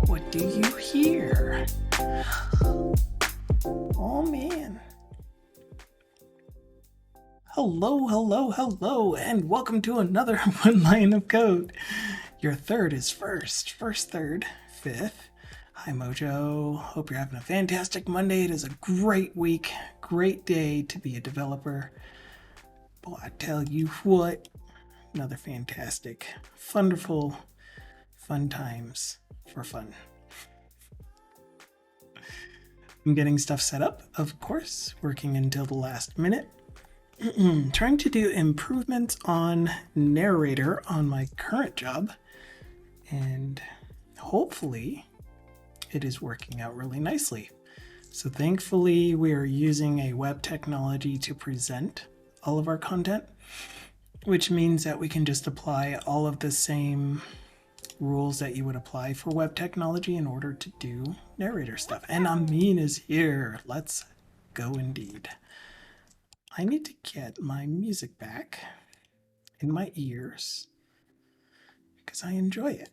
What do you hear? Oh man. Hello, and welcome to another one line of code. Your third is first, third, fifth. Hi Mojo, hope you're having a fantastic Monday. It is a great week, great day to be a developer. Boy, I tell you what, another fantastic, wonderful, fun times for fun. I'm getting stuff set up, of course, working until the last minute. Trying to do improvements on narrator on my current job, and hopefully it is working out really nicely. So thankfully we are using a web technology to present all of our content, which means that we can just apply all of the same rules that you would apply for web technology in order to do narrator stuff. And Amin is here. Let's go indeed. I need to get my music back in my ears because I enjoy it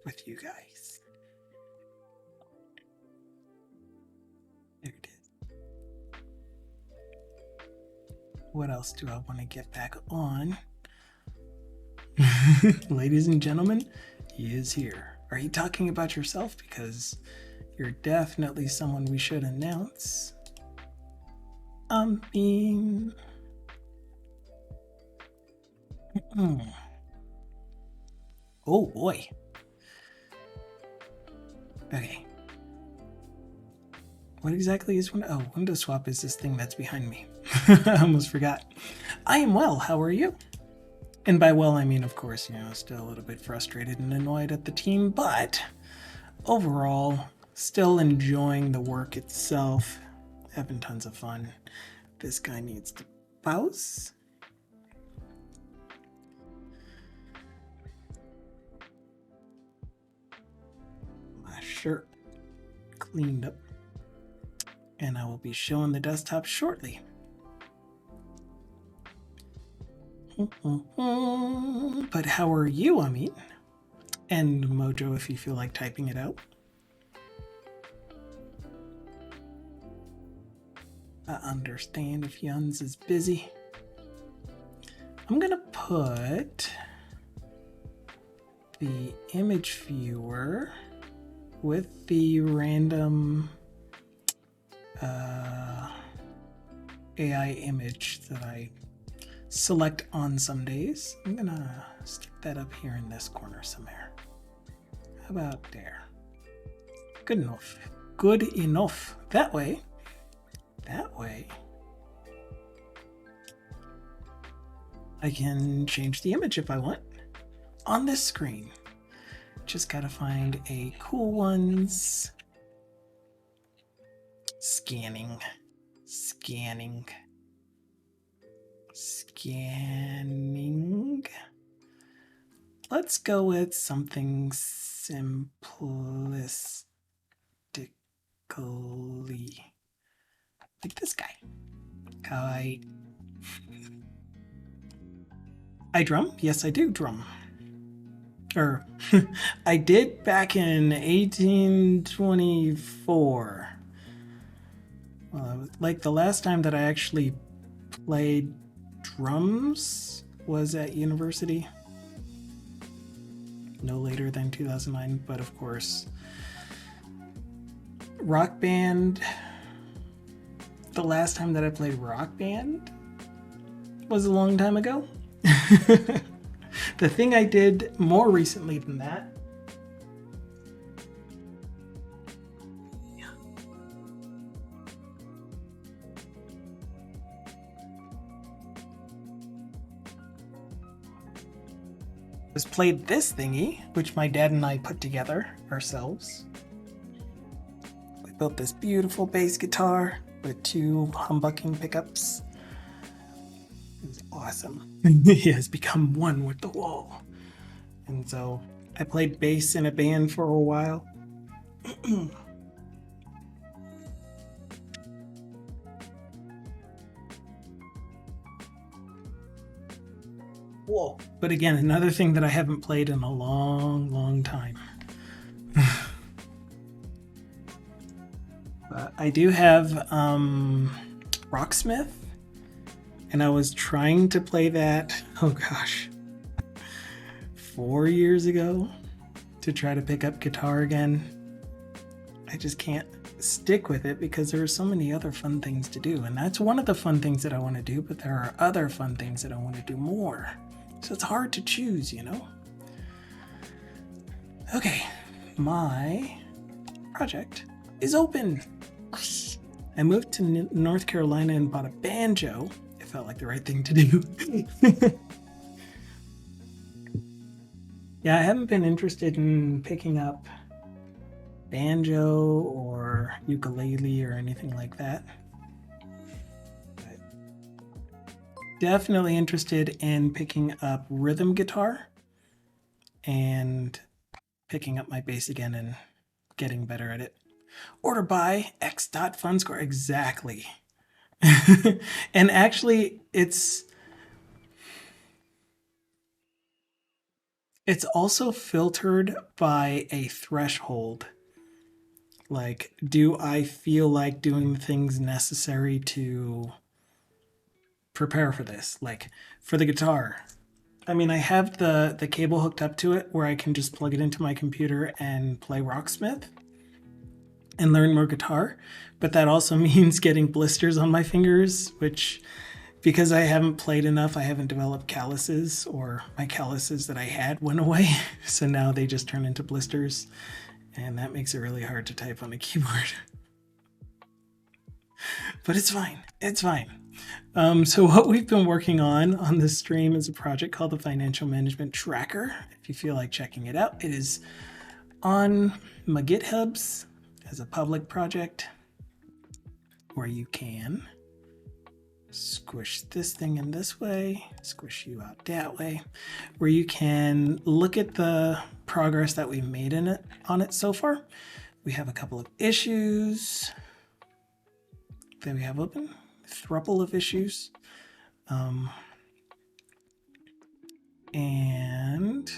with you guys. There it is. What else do I want to get back on? Ladies and gentlemen, he is here. Are you talking about yourself? Because you're definitely someone we should announce. Oh boy. Okay. What exactly is window swap is this thing that's behind me? I almost forgot. I am well. How are you? And by well, I mean, of course, still a little bit frustrated and annoyed at the team, but overall, still enjoying the work itself, having tons of fun. This guy needs to pause. My shirt cleaned up, and I will be showing the desktop shortly. But how are you, Amin? And Mojo, if you feel like typing it out. I understand if Yuns is busy. I'm gonna put the image viewer with the random AI image that I select on some days. I'm gonna stick that up here in this corner somewhere. How about there? Good enough. Good enough. That way, I can change the image if I want on this screen. Just gotta find a cool ones. Scanning. Let's go with something simplistically. Like this guy. I drum? Yes, I do drum. Or, I did back in 1824. Well, like the last time that I actually played drums was at university. No later than 2009, but of course, Rock Band. The last time that I played Rock Band was a long time ago. The thing I did more recently than that. was played this thingy, which my dad and I put together ourselves. We built this beautiful bass guitar with 2 humbucking pickups. It was awesome. He has become one with the wall. And so I played bass in a band for a while. Whoa. But again, another thing that I haven't played in a long time. I do have Rocksmith, and I was trying to play that, oh gosh, 4 years ago to try to pick up guitar again. I just can't stick with it because there are so many other fun things to do, and that's one of the fun things that I want to do, but there are other fun things that I want to do more. So it's hard to choose, you know? Okay, my project is open. I moved to North Carolina and bought a banjo. It felt like the right thing to do. Yeah, I haven't been interested in picking up banjo or ukulele or anything like that. But definitely interested in picking up rhythm guitar and picking up my bass again and getting better at it. Order by x.fundscore. Exactly. And actually, it's also filtered by a threshold. Like, do I feel like doing the things necessary to prepare for this? Like, for the guitar, I mean, I have the cable hooked up to it where I can just plug it into my computer and play Rocksmith and learn more guitar, but that also means getting blisters on my fingers, which, because I haven't played enough, I haven't developed calluses, or my calluses that I had went away, so now they just turn into blisters, and that makes it really hard to type on a keyboard. But it's fine, it's fine. So what we've been working on this stream is a project called the Financial Management Tracker. If you feel like checking it out, it is on my GitHubs as a public project where you can squish this thing in this way, squish you out that way, where you can look at the progress that we've made on it so far. We have a couple of issues that we have open, a throuple of issues. And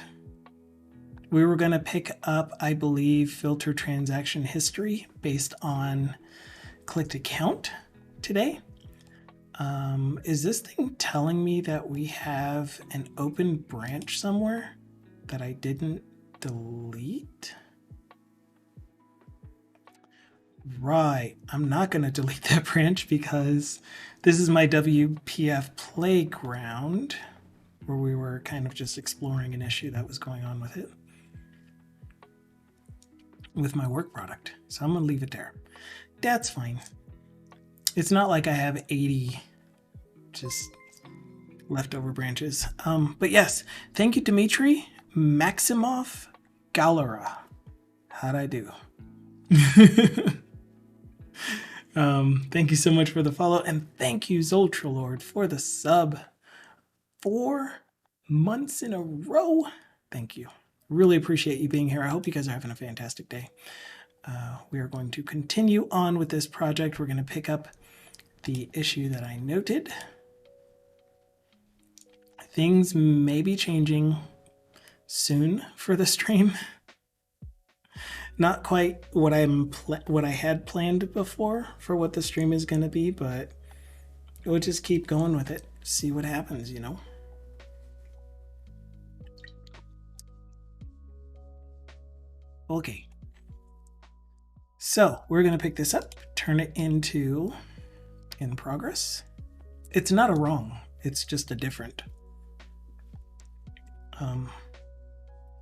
we were going to pick up, I believe, filter transaction history based on click to count today. Is this thing telling me that we have an open branch somewhere that I didn't delete? Right, I'm not going to delete that branch because this is my WPF playground where we were kind of just exploring an issue that was going on with it, with my work product. So I'm going to leave it there. That's fine. It's not like I have 80 just leftover branches. But yes, thank you, Dmitry Maximov Galera. How'd I do? Thank you so much for the follow, and thank you, Zoltralord, for the sub. 4 months in a row. Thank you. Really appreciate you being here. I hope you guys are having a fantastic day. We are going to continue on with this project. We're going to pick up the issue that I noted. Things may be changing soon for the stream. Not quite what I had planned before for what the stream is going to be, but we'll just keep going with it. See what happens, you know? Okay. So we're going to pick this up, turn it into in progress. It's not a wrong, it's just a different.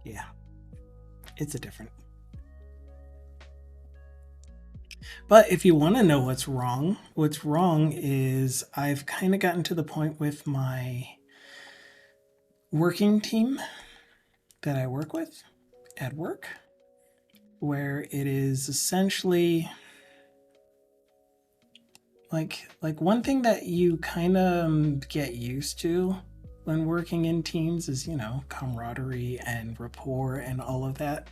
Yeah, it's a different. But if you want to know what's wrong is I've kind of gotten to the point with my working team that I work with at work, where it is essentially like one thing that you kind of get used to when working in teams is, camaraderie and rapport and all of that.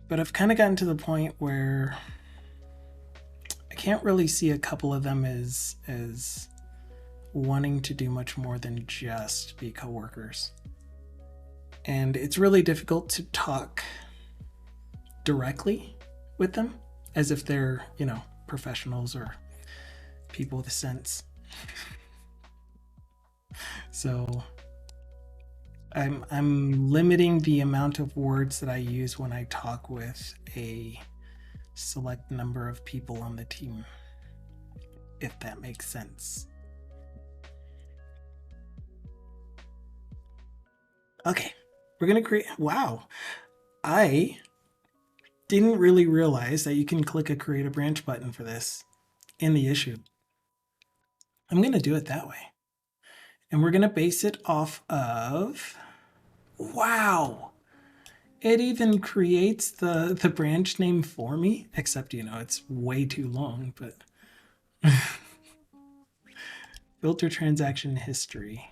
But I've kind of gotten to the point where I can't really see a couple of them as wanting to do much more than just be coworkers. And it's really difficult to talk directly with them as if they're, professionals or people with sense. So I'm limiting the amount of words that I use when I talk with a select number of people on the team, if that makes sense. Okay, we're gonna create, wow. I didn't really realize that you can click a create a branch button for this in the issue. I'm gonna do it that way. And we're gonna base it off of, wow. It even creates the branch name for me, except, it's way too long, but filter transaction history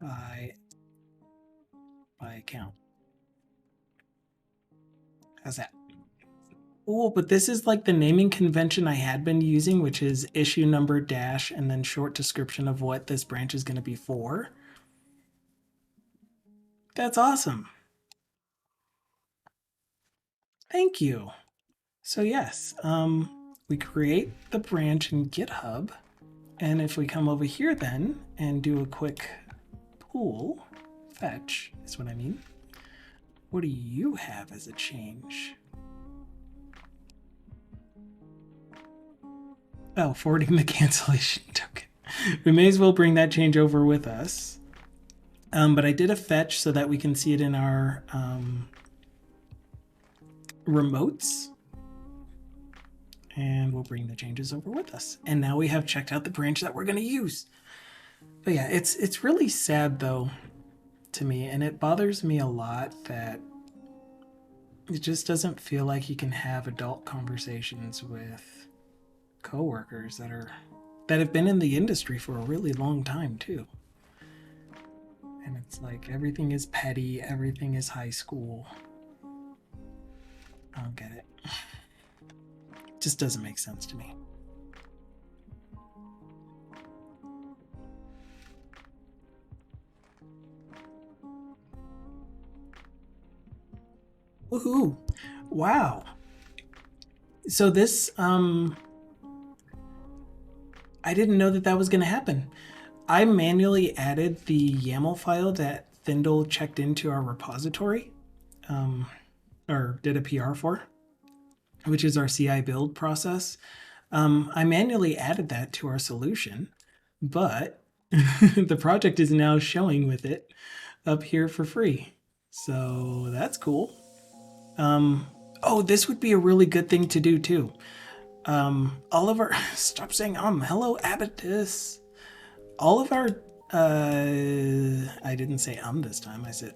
by account. How's that? Oh, but this is like the naming convention I had been using, which is issue number dash and then short description of what this branch is going to be for. That's awesome. Thank you. So yes, we create the branch in GitHub. And if we come over here then and do a quick pull, fetch is what I mean. What do you have as a change? Oh, forwarding the cancellation token. We may as well bring that change over with us. But I did a fetch so that we can see it in our remotes. And we'll bring the changes over with us. And now we have checked out the branch that we're going to use. But yeah, it's really sad though to me, and it bothers me a lot that it just doesn't feel like you can have adult conversations with coworkers that have been in the industry for a really long time too. And it's like everything is petty, everything is high school. I don't get it. It just doesn't make sense to me. Woohoo! Wow. So this, I didn't know that was going to happen. I manually added the YAML file that Thindle checked into our repository, or did a PR for, which is our CI build process. I manually added that to our solution, but the project is now showing with it up here for free. So that's cool. Oh, this would be a really good thing to do too. Oliver, stop saying hello Abatus. All of our I didn't say this time, I said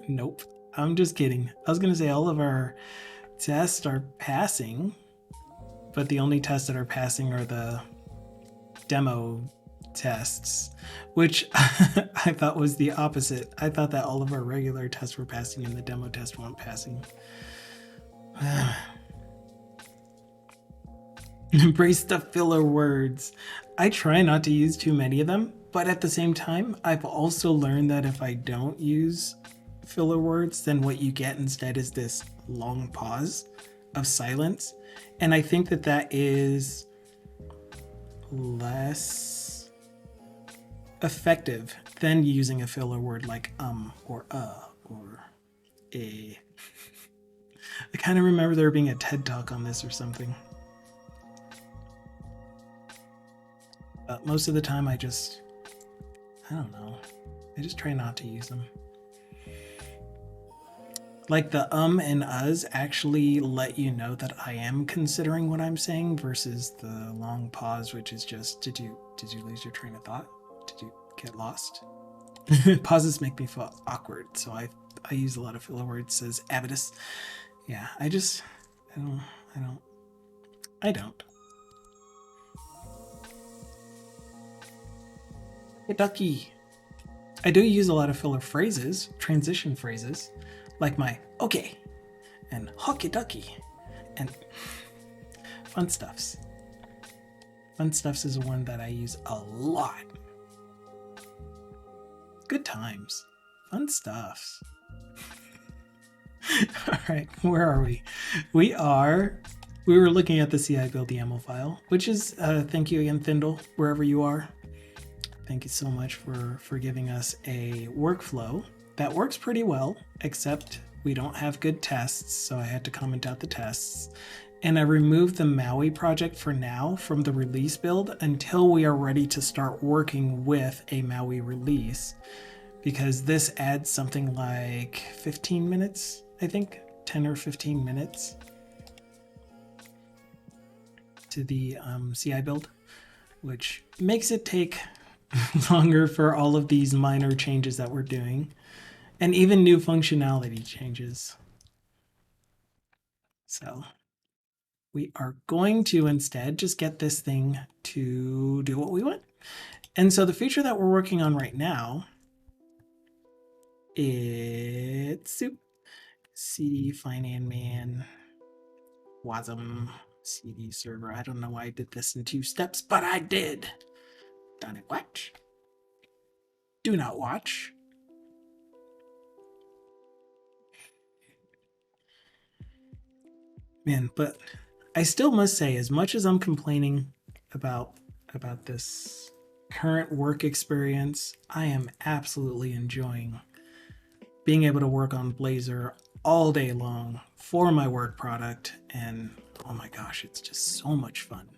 nope, I'm just kidding. I was gonna say all of our tests are passing, but the only tests that are passing are the demo tests, which I thought was the opposite. I thought that all of our regular tests were passing and the demo tests weren't passing. Embrace the filler words. I try not to use too many of them, but at the same time, I've also learned that if I don't use filler words, then what you get instead is this long pause of silence. And I think that is less effective than using a filler word like or or a. I kind of remember there being a TED talk on this or something. But most of the time I don't know. I just try not to use them. Like the and uhs actually let you know that I am considering what I'm saying versus the long pause, which is just did you lose your train of thought? Did you get lost? Pauses make me feel awkward, so I use a lot of filler words as avidus. Yeah, I don't. Hey, ducky. I do use a lot of filler phrases, transition phrases, like my okay and hockey ducky and fun stuffs. Fun stuffs is one that I use a lot. Good times. Fun stuffs. All right, where are we? We were looking at the CI build YAML file, which is, thank you again, Thindle, wherever you are. Thank you so much for giving us a workflow that works pretty well, except we don't have good tests, so I had to comment out the tests. And I removed the Maui project for now from the release build until we are ready to start working with a Maui release, because this adds something like 15 minutes, I think, 10 or 15 minutes to the CI build, which makes it take longer for all of these minor changes that we're doing, and even new functionality changes. So we are going to instead just get this thing to do what we want. And so the feature that we're working on right now, it's soup cd finan man wasm cd server. I don't know why I did this in 2 steps, but I did. Done it. Watch. Do not watch. Man, but I still must say, as much as I'm complaining about this current work experience, I am absolutely enjoying being able to work on Blazor all day long for my work product, and oh my gosh, it's just so much fun.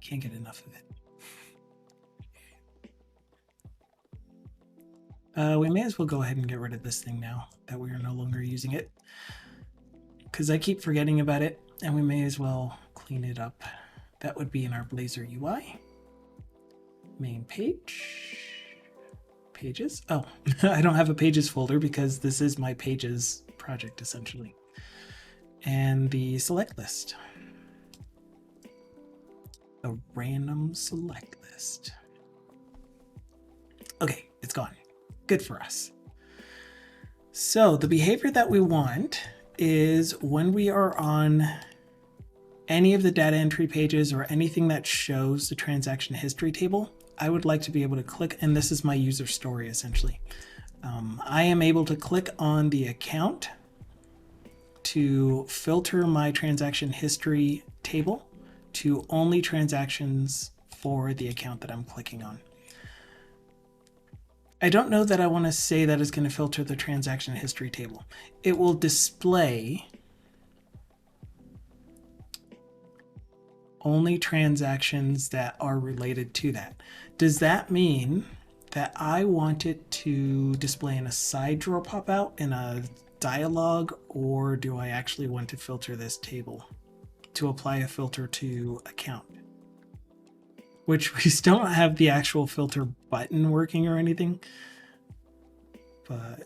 Can't get enough of it. We may as well go ahead and get rid of this thing now that we are no longer using it, because I keep forgetting about it, and we may as well clean it up. That would be in our Blazor UI. Main page. Pages? Oh, I don't have a pages folder because this is my pages project essentially. And the select list. A random select list. Okay, it's gone. Good for us. So the behavior that we want is when we are on any of the data entry pages or anything that shows the transaction history table, I would like to be able to click, and this is my user story essentially. I am able to click on the account to filter my transaction history table to only transactions for the account that I'm clicking on. I don't know that I want to say that it's going to filter the transaction history table. It will display only transactions that are related to that. Does that mean that I want it to display in a side drawer pop out in a dialog, or do I actually want to filter this table to apply a filter to account? Which we still don't have the actual filter button working or anything, but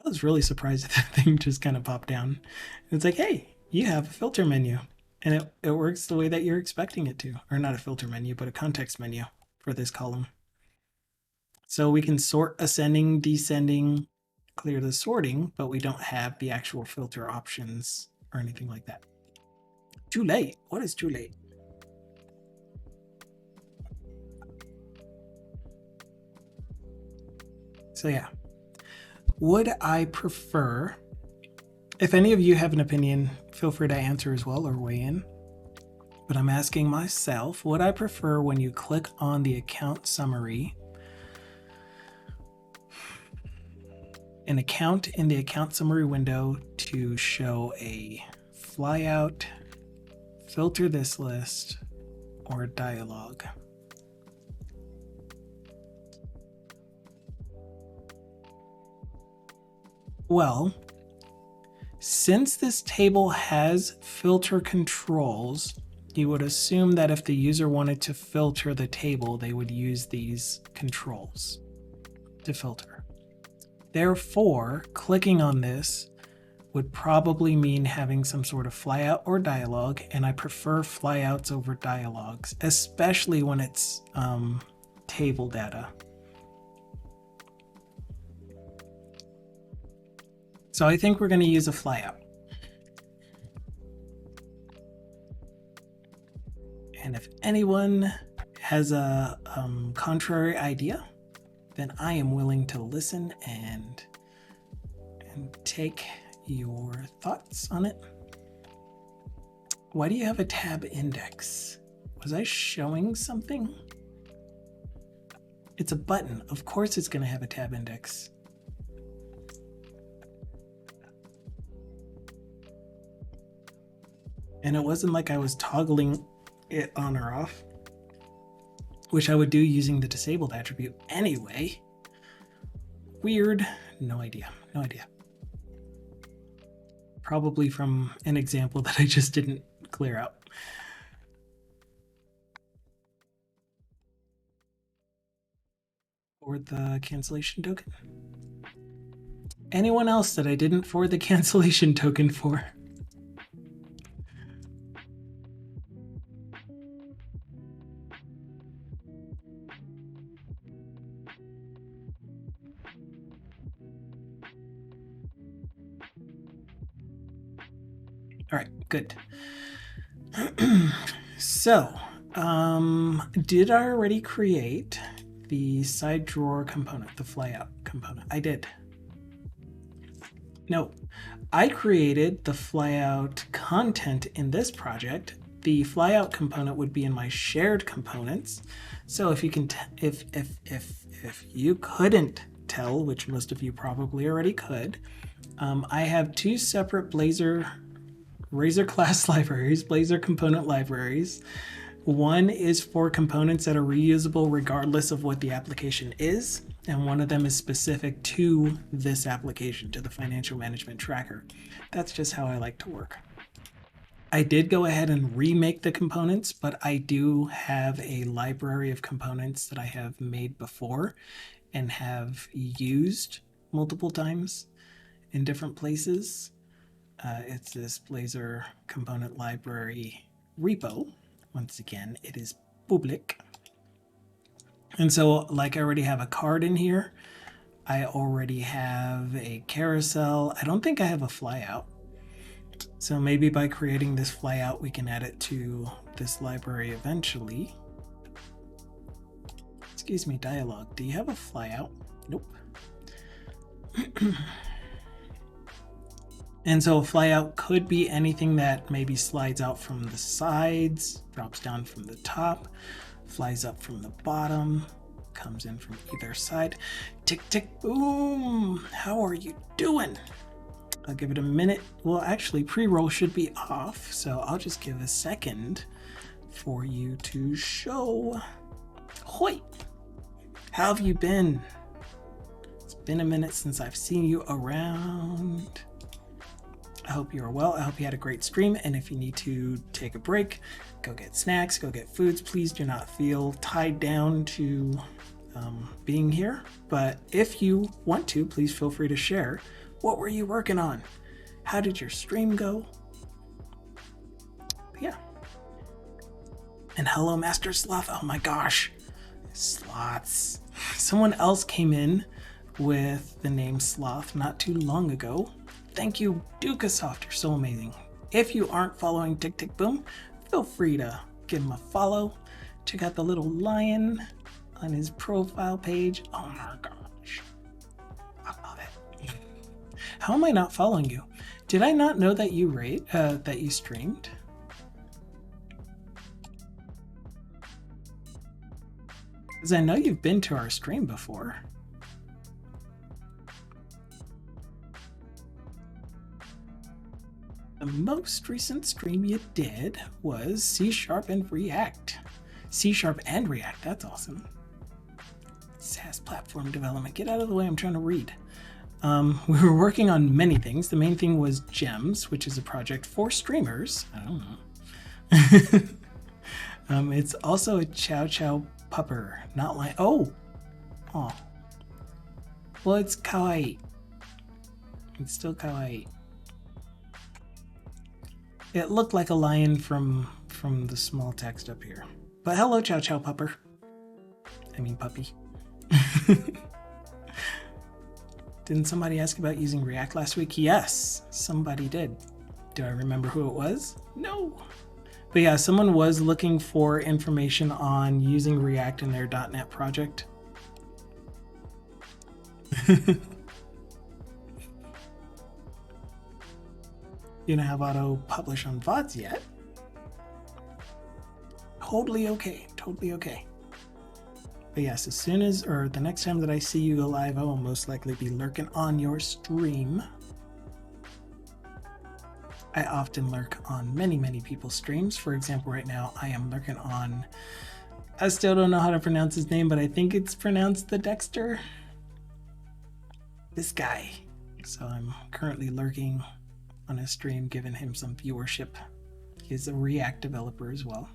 I was really surprised that that thing just kind of popped down. It's like, hey, you have a filter menu, and it works the way that you're expecting it to. Or not a filter menu, but a context menu for this column. So we can sort ascending, descending, clear the sorting, but we don't have the actual filter options or anything like that. Too late. What is too late? So yeah, would I prefer, if any of you have an opinion, feel free to answer as well or weigh in. But I'm asking myself, would I prefer when you click on the account summary, an account in the account summary window to show a flyout, filter this list, or dialog. Well, since this table has filter controls, you would assume that if the user wanted to filter the table, they would use these controls to filter. Therefore, clicking on this would probably mean having some sort of flyout or dialogue, and I prefer flyouts over dialogues, especially when it's table data. So I think we're going to use a flyout. And if anyone has a contrary idea, then I am willing to listen and take your thoughts on it. Why do you have a tab index? Was I showing something? It's a button. Of course it's going to have a tab index. And it wasn't like I was toggling it on or off, which I would do using the disabled attribute anyway. Weird. No idea. No idea. Probably from an example that I just didn't clear out. Forward the cancellation token. Anyone else that I didn't forward the cancellation token for? All right, good. So, did I already create the side drawer component, the flyout component? I did. No, I created the flyout content in this project. The flyout component would be in my shared components. So if you can, if you couldn't tell, which most of you probably already could, I have two separate Blazor Razor class libraries, Blazor component libraries. One is for components that are reusable regardless of what the application is, and one of them is specific to this application, to the financial management tracker. That's just how I like to work. I did go ahead and remake the components, but I do have a library of components that I have made before and have used multiple times in different places. It's this Blazor component library repo. Once again, it is public. And so, like, I already have a card in here. I already have a carousel. I don't think I have a flyout. So maybe by creating this flyout, we can add it to this library eventually. Excuse me, dialogue. Do you have a flyout? Nope. And so a flyout could be anything that maybe slides out from the sides, drops down from the top, flies up from the bottom, comes in from either side. Tick, tick, boom. How are you doing? I'll give it a minute. Well, actually, pre-roll should be off, so I'll just give a second for you to show. Hoi! How have you been? It's been a minute since I've seen you around. I hope you are well. I hope you had a great stream. And if you need to take a break, go get snacks, go get foods. Please do not feel tied down to being here. But if you want to, please feel free to share. What were you working on? How did your stream go? But yeah. And hello, Master Sloth. Oh my gosh. Sloths. Someone else came in with the name Sloth not too long ago. Thank you, Dukasoft. You're so amazing. If you aren't following Tick Tick Boom, feel free to give him a follow. Check out the little lion on his profile page. Oh my gosh. I love it. How am I not following you? Did I not know that you that you streamed? Because I know you've been to our stream before. The most recent stream you did was C# and React. C# and React, that's awesome. SaaS platform development. Get out of the way, I'm trying to read. We were working on many things. The main thing was Gems, which is a project for streamers. I don't know. It's also a Chow Chow pupper, not like oh. Well, it's kawaii. It's still kawaii. It looked like a lion from the small text up here. But hello, Chow Chow pupper. I mean puppy. Didn't somebody ask about using React last week? Yes, somebody did. Do I remember who it was? No. But yeah, someone was looking for information on using React in their .NET project. You don't have auto publish on VODs yet. Totally okay. Totally okay. But yes, as soon as, or the next time that I see you go live, I will most likely be lurking on your stream. I often lurk on many people's streams. For example, right now I am lurking on, I still don't know how to pronounce his name, but I think it's pronounced the Dexter. This guy. So I'm currently lurking on his stream, giving him some viewership. He's a React developer as well.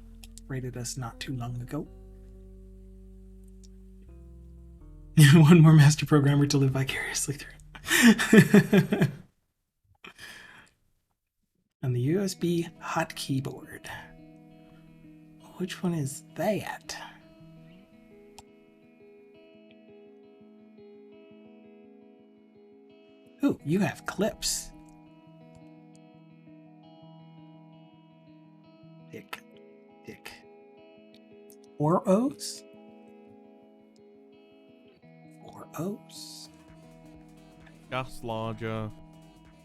Rated us not too long ago. One more master programmer to live vicariously through. And the USB hot keyboard. Which one is that? Ooh, you have clips. Dick. 4 O's? 4 O's. Gas larger,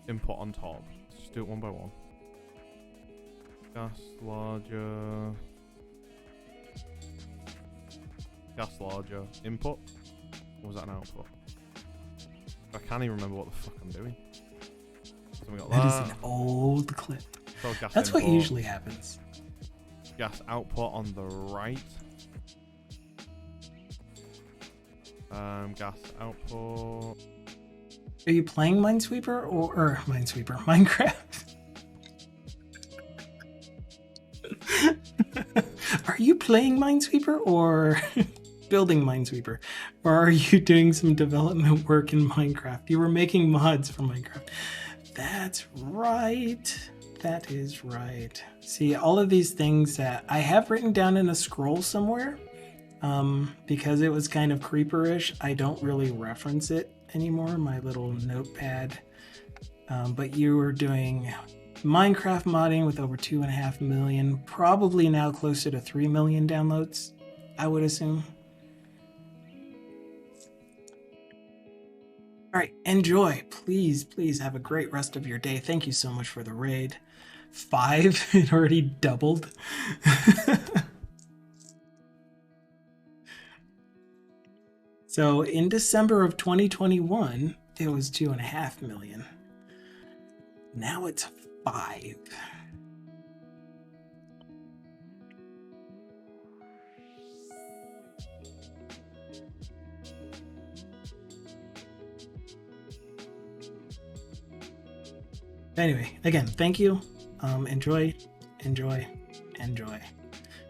input on top. Let's just do it one by one. Gas larger, input. Or was that an output? I can't even remember what the fuck I'm doing. So we got that is an old clip. So that's input, what usually happens. Gas output on the right. Gas output. Are you playing Minesweeper or Minecraft? Are you playing Minesweeper or building Minesweeper? Or are you doing some development work in Minecraft? You were making mods for Minecraft. That's right. That is right. See, all of these things that I have written down in a scroll somewhere, because it was kind of creeperish, I don't really reference it anymore, my little notepad. But you were doing Minecraft modding with over 2.5 million, probably now closer to 3 million downloads, I would assume. All right, enjoy. Please have a great rest of your day. Thank you so much for the raid. 5, it already doubled. So in December of 2021, it was 2.5 million. Now it's 5. Anyway, again, thank you. Enjoy.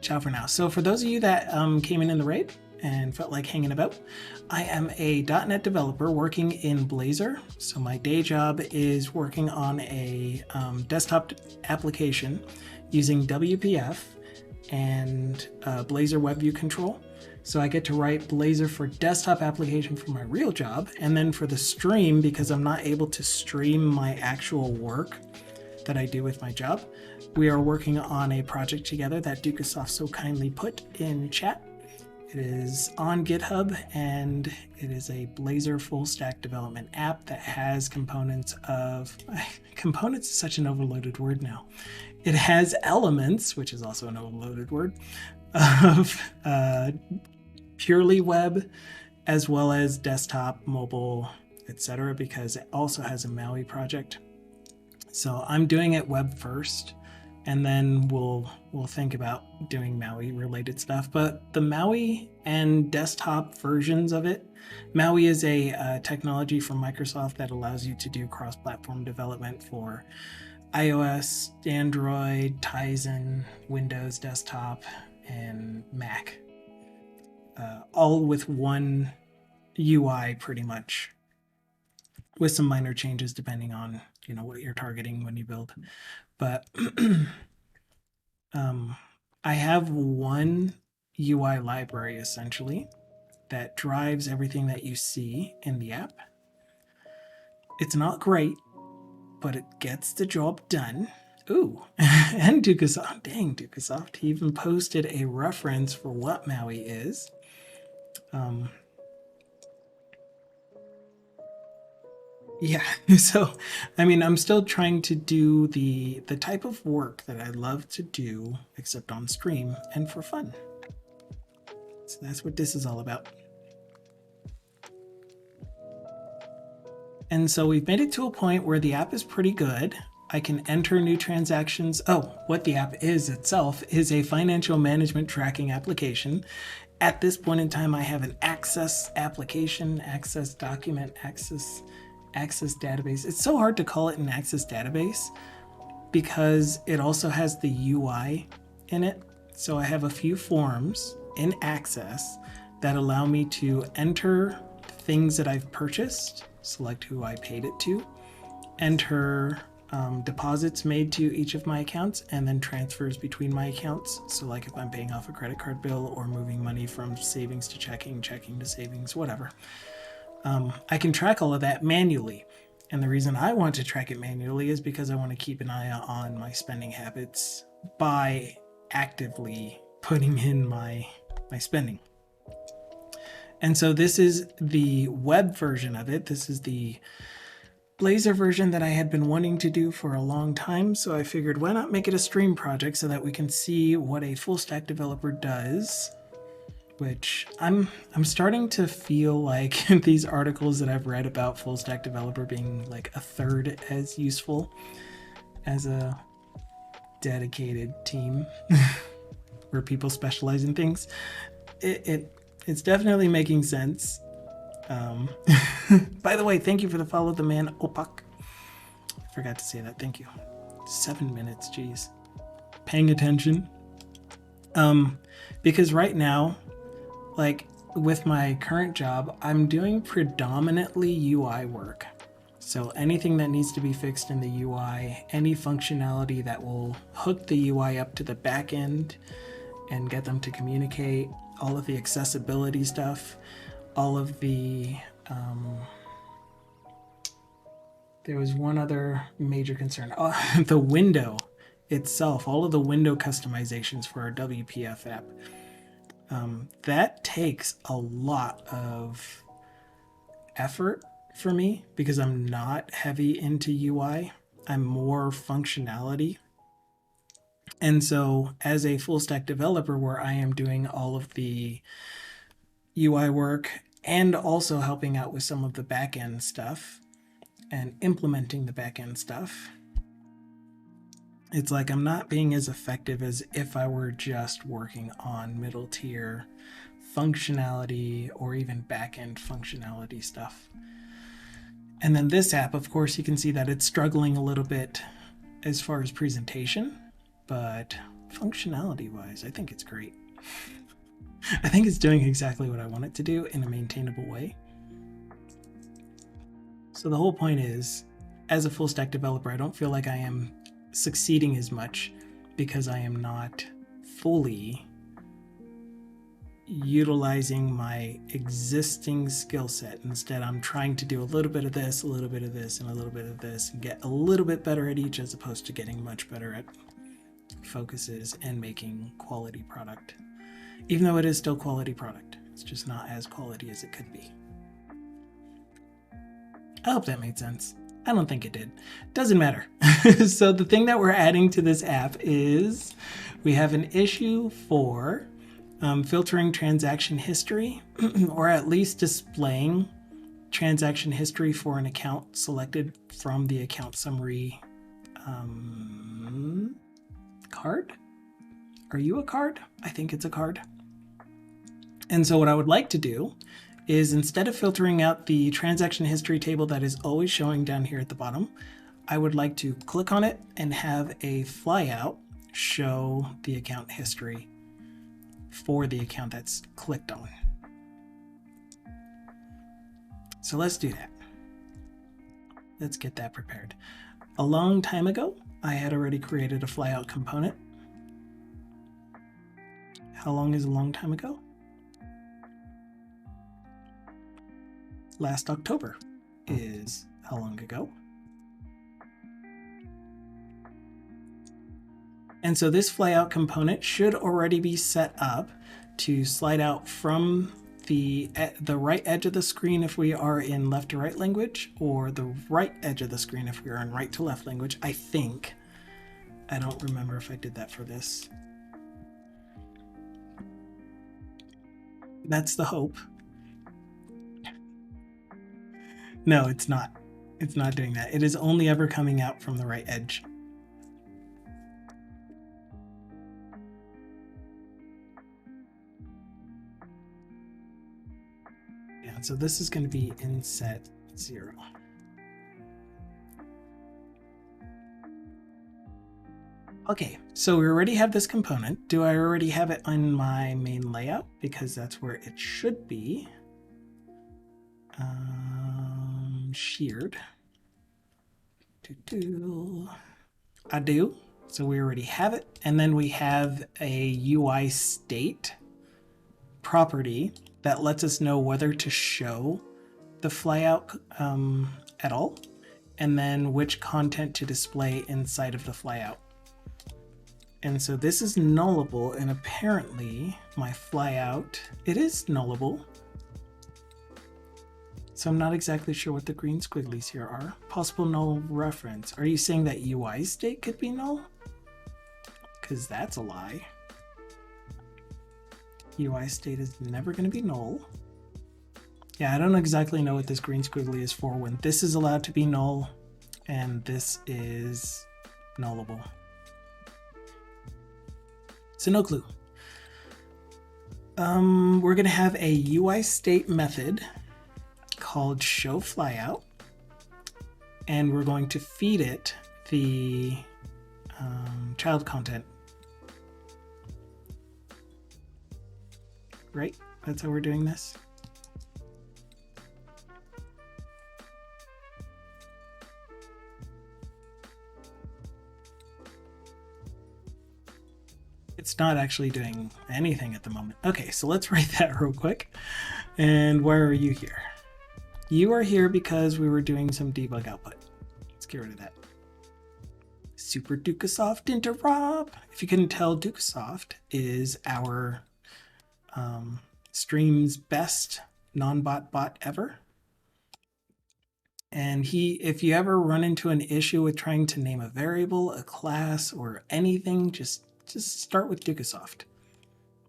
Ciao for now. So for those of you that came in the raid and felt like hanging about, I am a .NET developer working in Blazor. So my day job is working on a desktop application using WPF and Blazor Web View Control. So I get to write Blazor for desktop application for my real job, and then for the stream, because I'm not able to stream my actual work that I do with my job, we are working on a project together that Dukasoft so kindly put in chat. It is on GitHub, and it is a Blazor full stack development app that has components of, components is such an overloaded word now. It has elements, which is also an overloaded word, of purely web, as well as desktop, mobile, etc., because it also has a Maui project. So I'm doing it web first, and then we'll think about doing Maui related stuff. But the Maui and desktop versions of it, Maui is a technology from Microsoft that allows you to do cross-platform development for iOS, Android, Tizen, Windows desktop, and Mac, all with one UI pretty much, with some minor changes depending on what you're targeting when you build. But I have one UI library essentially that drives everything that you see in the app. It's not great, but it gets the job done. Ooh, and Dukasoft, dang, Dukasoft, he even posted a reference for what Maui is. Yeah, so I mean, I'm still trying to do the type of work that I love to do, except on stream and for fun. So that's what this is all about. And so we've made it to a point where the app is pretty good. I can enter new transactions. Oh, what the app is itself is a financial management tracking application. At this point in time, I have an access application, access document, access database. It's so hard to call it an access database because it also has the UI in it. So I have a few forms in access that allow me to enter things that I've purchased, select who I paid it to, enter deposits made to each of my accounts, and then transfers between my accounts. So like if I'm paying off a credit card bill or moving money from savings to checking to savings, whatever. I can track all of that manually. And the reason I want to track it manually is because I want to keep an eye on my spending habits by actively putting in my spending. And so this is the web version of it. This is the Blazor version that I had been wanting to do for a long time. So I figured, why not make it a stream project so that we can see what a full stack developer does, which I'm starting to feel like these articles that I've read about full stack developer being like a third as useful as a dedicated team where people specialize in things. It's definitely making sense. By the way, thank you for the follow, the man Opak. I forgot to say that. Thank you. 7 minutes, geez. Paying attention. Because right now, like with my current job, I'm doing predominantly UI work. So anything that needs to be fixed in the UI, any functionality that will hook the UI up to the back end and get them to communicate, all of the accessibility stuff, all of the there was one other major concern. The window itself, all of the window customizations for our WPF app. That takes a lot of effort for me because I'm not heavy into UI. I'm more functionality. And so as a full stack developer where I am doing all of the UI work and also helping out with some of the back-end stuff and implementing the back-end stuff, it's like I'm not being as effective as if I were just working on middle tier functionality or even back-end functionality stuff. And then this app, of course, you can see that it's struggling a little bit as far as presentation, but functionality-wise, I think it's great. I think it's doing exactly what I want it to do in a maintainable way. So the whole point is, as a full stack developer, I don't feel like I am succeeding as much because I am not fully utilizing my existing skill set. Instead, I'm trying to do a little bit of this, a little bit of this, and a little bit of this, and get a little bit better at each as opposed to getting much better at focuses and making quality product. Even though it is still quality product, it's just not as quality as it could be. I hope that made sense. I don't think it did. Doesn't matter. So the thing that we're adding to this app is we have an issue for filtering transaction history, or at least displaying transaction history for an account selected from the account summary card. Are you a card? I think it's a card. And so what I would like to do is, instead of filtering out the transaction history table that is always showing down here at the bottom, I would like to click on it and have a flyout show the account history for the account that's clicked on. So let's do that. Let's get that prepared. A long time ago, I had already created a flyout component. How long is a long time ago? Last October is how long ago? And so this flyout component should already be set up to slide out from the right edge of the screen if we are in left to right language, or the right edge of the screen if we are in right to left language, I think. I don't remember if I did that for this. That's the hope. No, it's not. It's not doing that. It is only ever coming out from the right edge. Yeah, so this is going to be inset 0. Okay, so we already have this component. Do I already have it on my main layout? Because that's where it should be. Sheared. I do. So we already have it. And then we have a UI state property that lets us know whether to show the flyout at all, and then which content to display inside of the flyout. And so this is nullable, and apparently my flyout, it is nullable. So I'm not exactly sure what the green squigglies here are. Possible null reference. Are you saying that UI state could be null? Because that's a lie. UI state is never going to be null. Yeah, I don't exactly know what this green squiggly is for when this is allowed to be null and this is nullable. So no clue. We're going to have a UI state method called show flyout, and we're going to feed it the child content. Right? That's how we're doing this. It's not actually doing anything at the moment. Okay, so let's write that real quick. And why are you here? You are here because we were doing some debug output. Let's get rid of that. Super Dukasoft interrupt. If you couldn't tell, Dukasoft is our stream's best non-bot bot ever. And if you ever run into an issue with trying to name a variable, a class, or anything, just start with Dukasoft.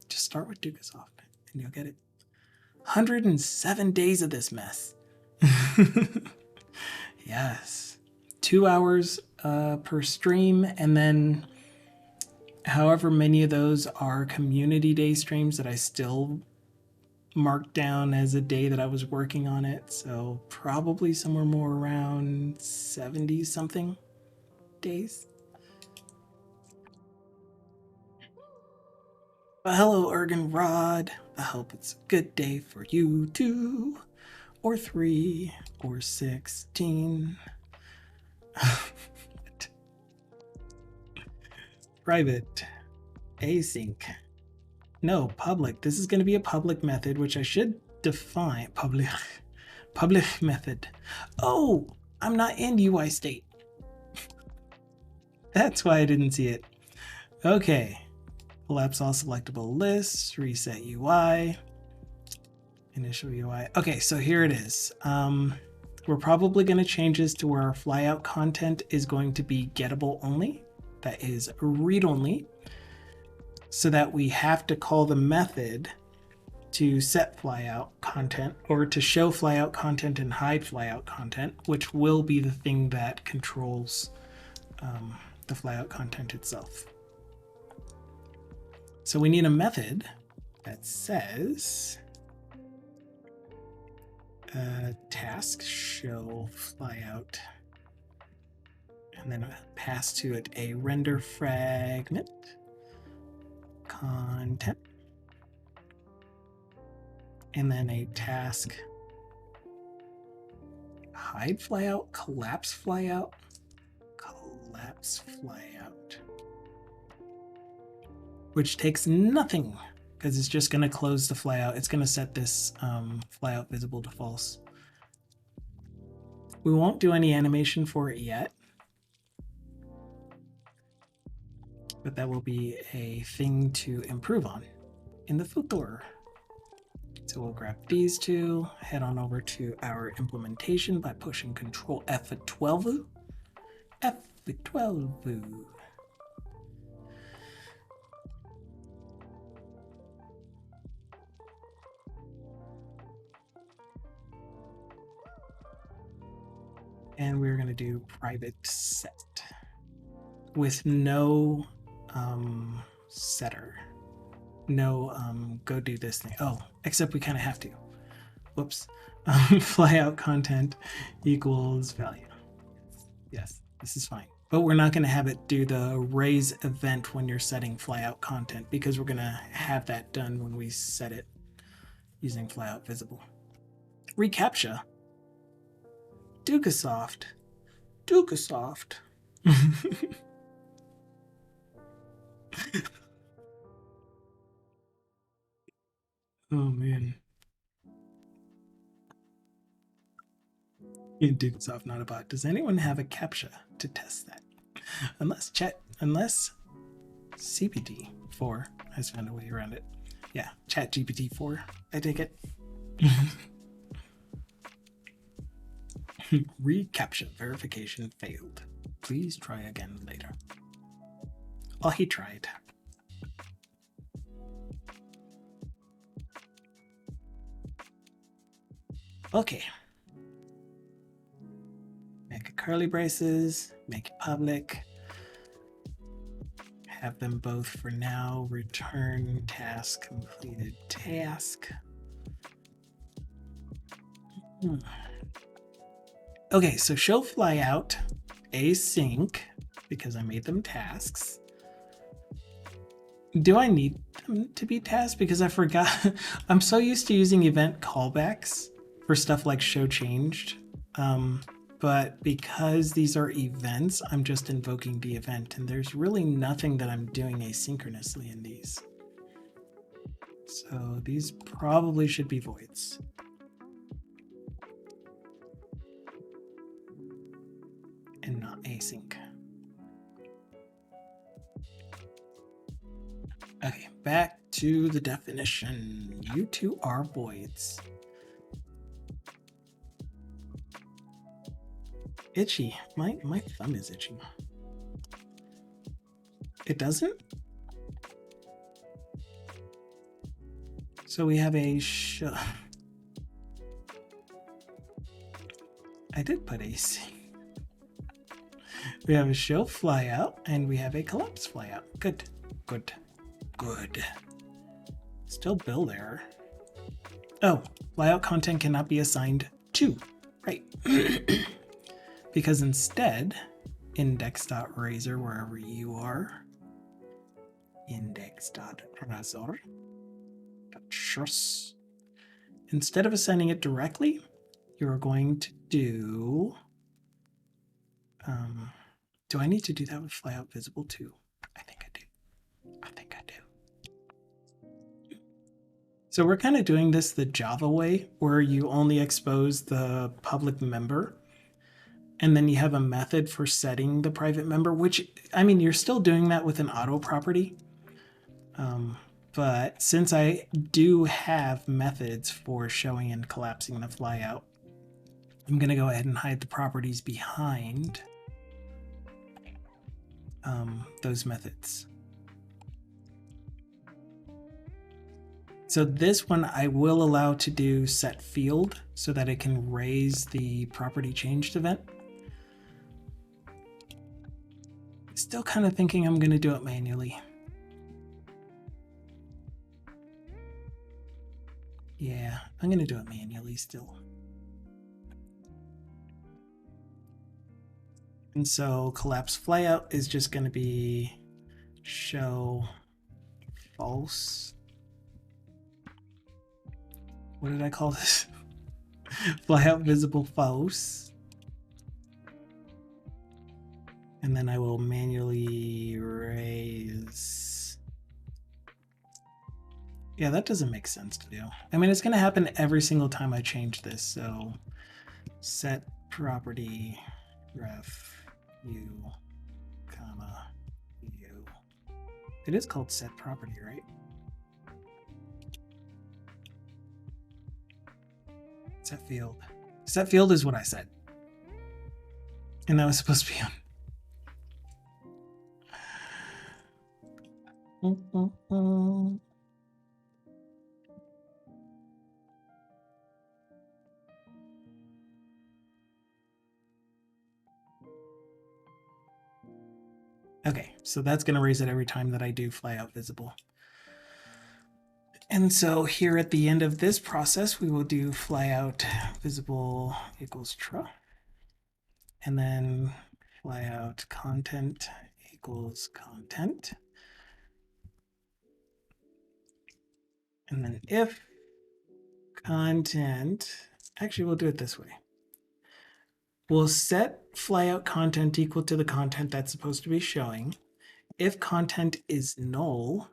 Just start with Dukasoft and you'll get it. 107 days of this mess. Yes. 2 hours per stream, and then however many of those are community day streams that I still marked down as a day that I was working on it. So probably somewhere more around 70 something days. Well, hello, Ergen Rod. I hope it's a good day for you too. Or 3 or 16. Private. Async. No, public. This is going to be a public method, which I should define. Public method. Oh, I'm not in UI state. That's why I didn't see it. Okay. Collapse all selectable lists, reset UI, initial UI. Okay, so here it is. We're probably going to change this to where our flyout content is going to be gettable only. That is read only. So that we have to call the method to set flyout content, or to show flyout content and hide flyout content, which will be the thing that controls the flyout content itself. So we need a method that says task show flyout, and then pass to it a render fragment content, and then a task hide flyout, collapse flyout, which takes nothing because it's just going to close the flyout. It's going to set this flyout visible to false. We won't do any animation for it yet, but that will be a thing to improve on in the future. So we'll grab these two, head on over to our implementation by pushing Control F12. F12. And we're going to do private set with no setter. No go do this thing. Oh, except we kind of have to. Whoops. Flyout content equals value. Yes, this is fine. But we're not going to have it do the raise event when you're setting flyout content, because we're going to have that done when we set it using flyout visible. Recaptcha. Dukasoft. Oh man. Dukasoft, not a bot. Does anyone have a CAPTCHA to test that? Unless CPT4 has found a way around it. Yeah, ChatGPT4, I take it. Recaptcha verification failed. Please try again later. Oh, he tried. Okay. Make a curly braces, make it public. Have them both for now. Return task completed task. Okay, so show flyout async because I made them tasks. Do I need them to be tasks? Because I forgot. I'm so used to using event callbacks for stuff like show changed. But because these are events, I'm just invoking the event, and there's really nothing that I'm doing asynchronously in these. So these probably should be voids. And not async. Okay, back to the definition. You two are voids. Itchy. My thumb is itchy. It doesn't? So we have a show. I did put AC. We have a show flyout and we have a collapse flyout. Good. Still build error. Oh, flyout content cannot be assigned to. Right. Because instead, index.razor, wherever you are, index.razor, instead of assigning it directly, you're going to do, do I need to do that with flyout visible too? I think I do. So we're kind of doing this the Java way, where you only expose the public member, and then you have a method for setting the private member, which, I mean, you're still doing that with an auto property. But since I do have methods for showing and collapsing the flyout, I'm going to go ahead and hide the properties behind those methods. So this one I will allow to do set field so that it can raise the property changed event. still kind of thinking I'm going to do it manually. Yeah, I'm going to do it manually still. And so collapse flyout is just going to be show false. What did I call this? Flyout visible false. And then I will manually raise. Yeah, that doesn't make sense to do. I mean, it's going to happen every single time I change this. So set property ref u, comma, u. It is called set property, right? Set field. Set field is what I said. And that was supposed to be on. Okay, so that's going to raise it every time that I do flyout visible. And so here at the end of this process, we will do flyout visible equals true. And then flyout content equals content. And then if content, actually we'll do it this way. We'll set flyout content equal to the content that's supposed to be showing. If content is null,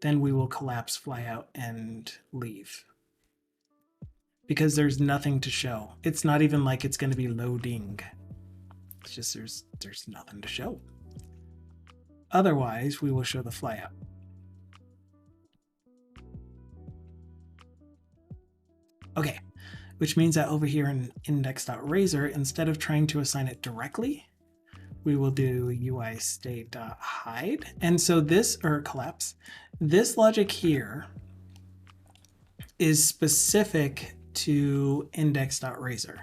then we will collapse flyout and leave. Because there's nothing to show. It's not even like it's going to be loading. It's just there's nothing to show. Otherwise, we will show the flyout. Okay, which means that over here in index.razor, instead of trying to assign it directly, we will do UI state.hide. And so this, or collapse, this logic here is specific to index.razor,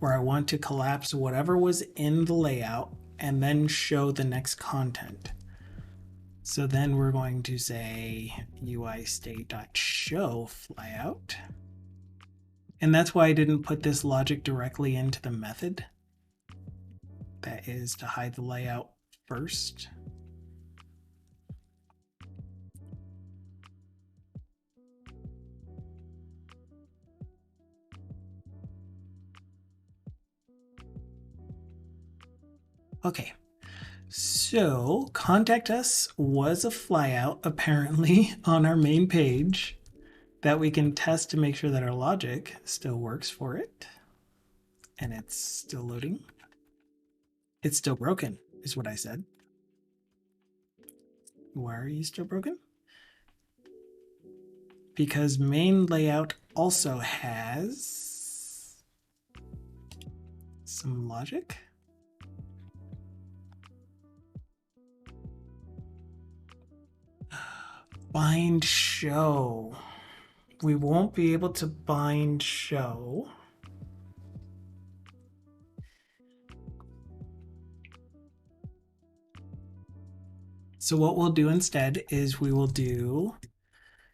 where I want to collapse whatever was in the layout and then show the next content. So then we're going to say UI state.show flyout. And that's why I didn't put this logic directly into the method. That is to hide the layout first. Okay, so contact us was a flyout apparently on our main page that we can test to make sure that our logic still works for it. And it's still loading. It's still broken, is what I said. Why are you still broken? Because main layout also has some logic. Bind show. We won't be able to bind show. So what we'll do instead is we will do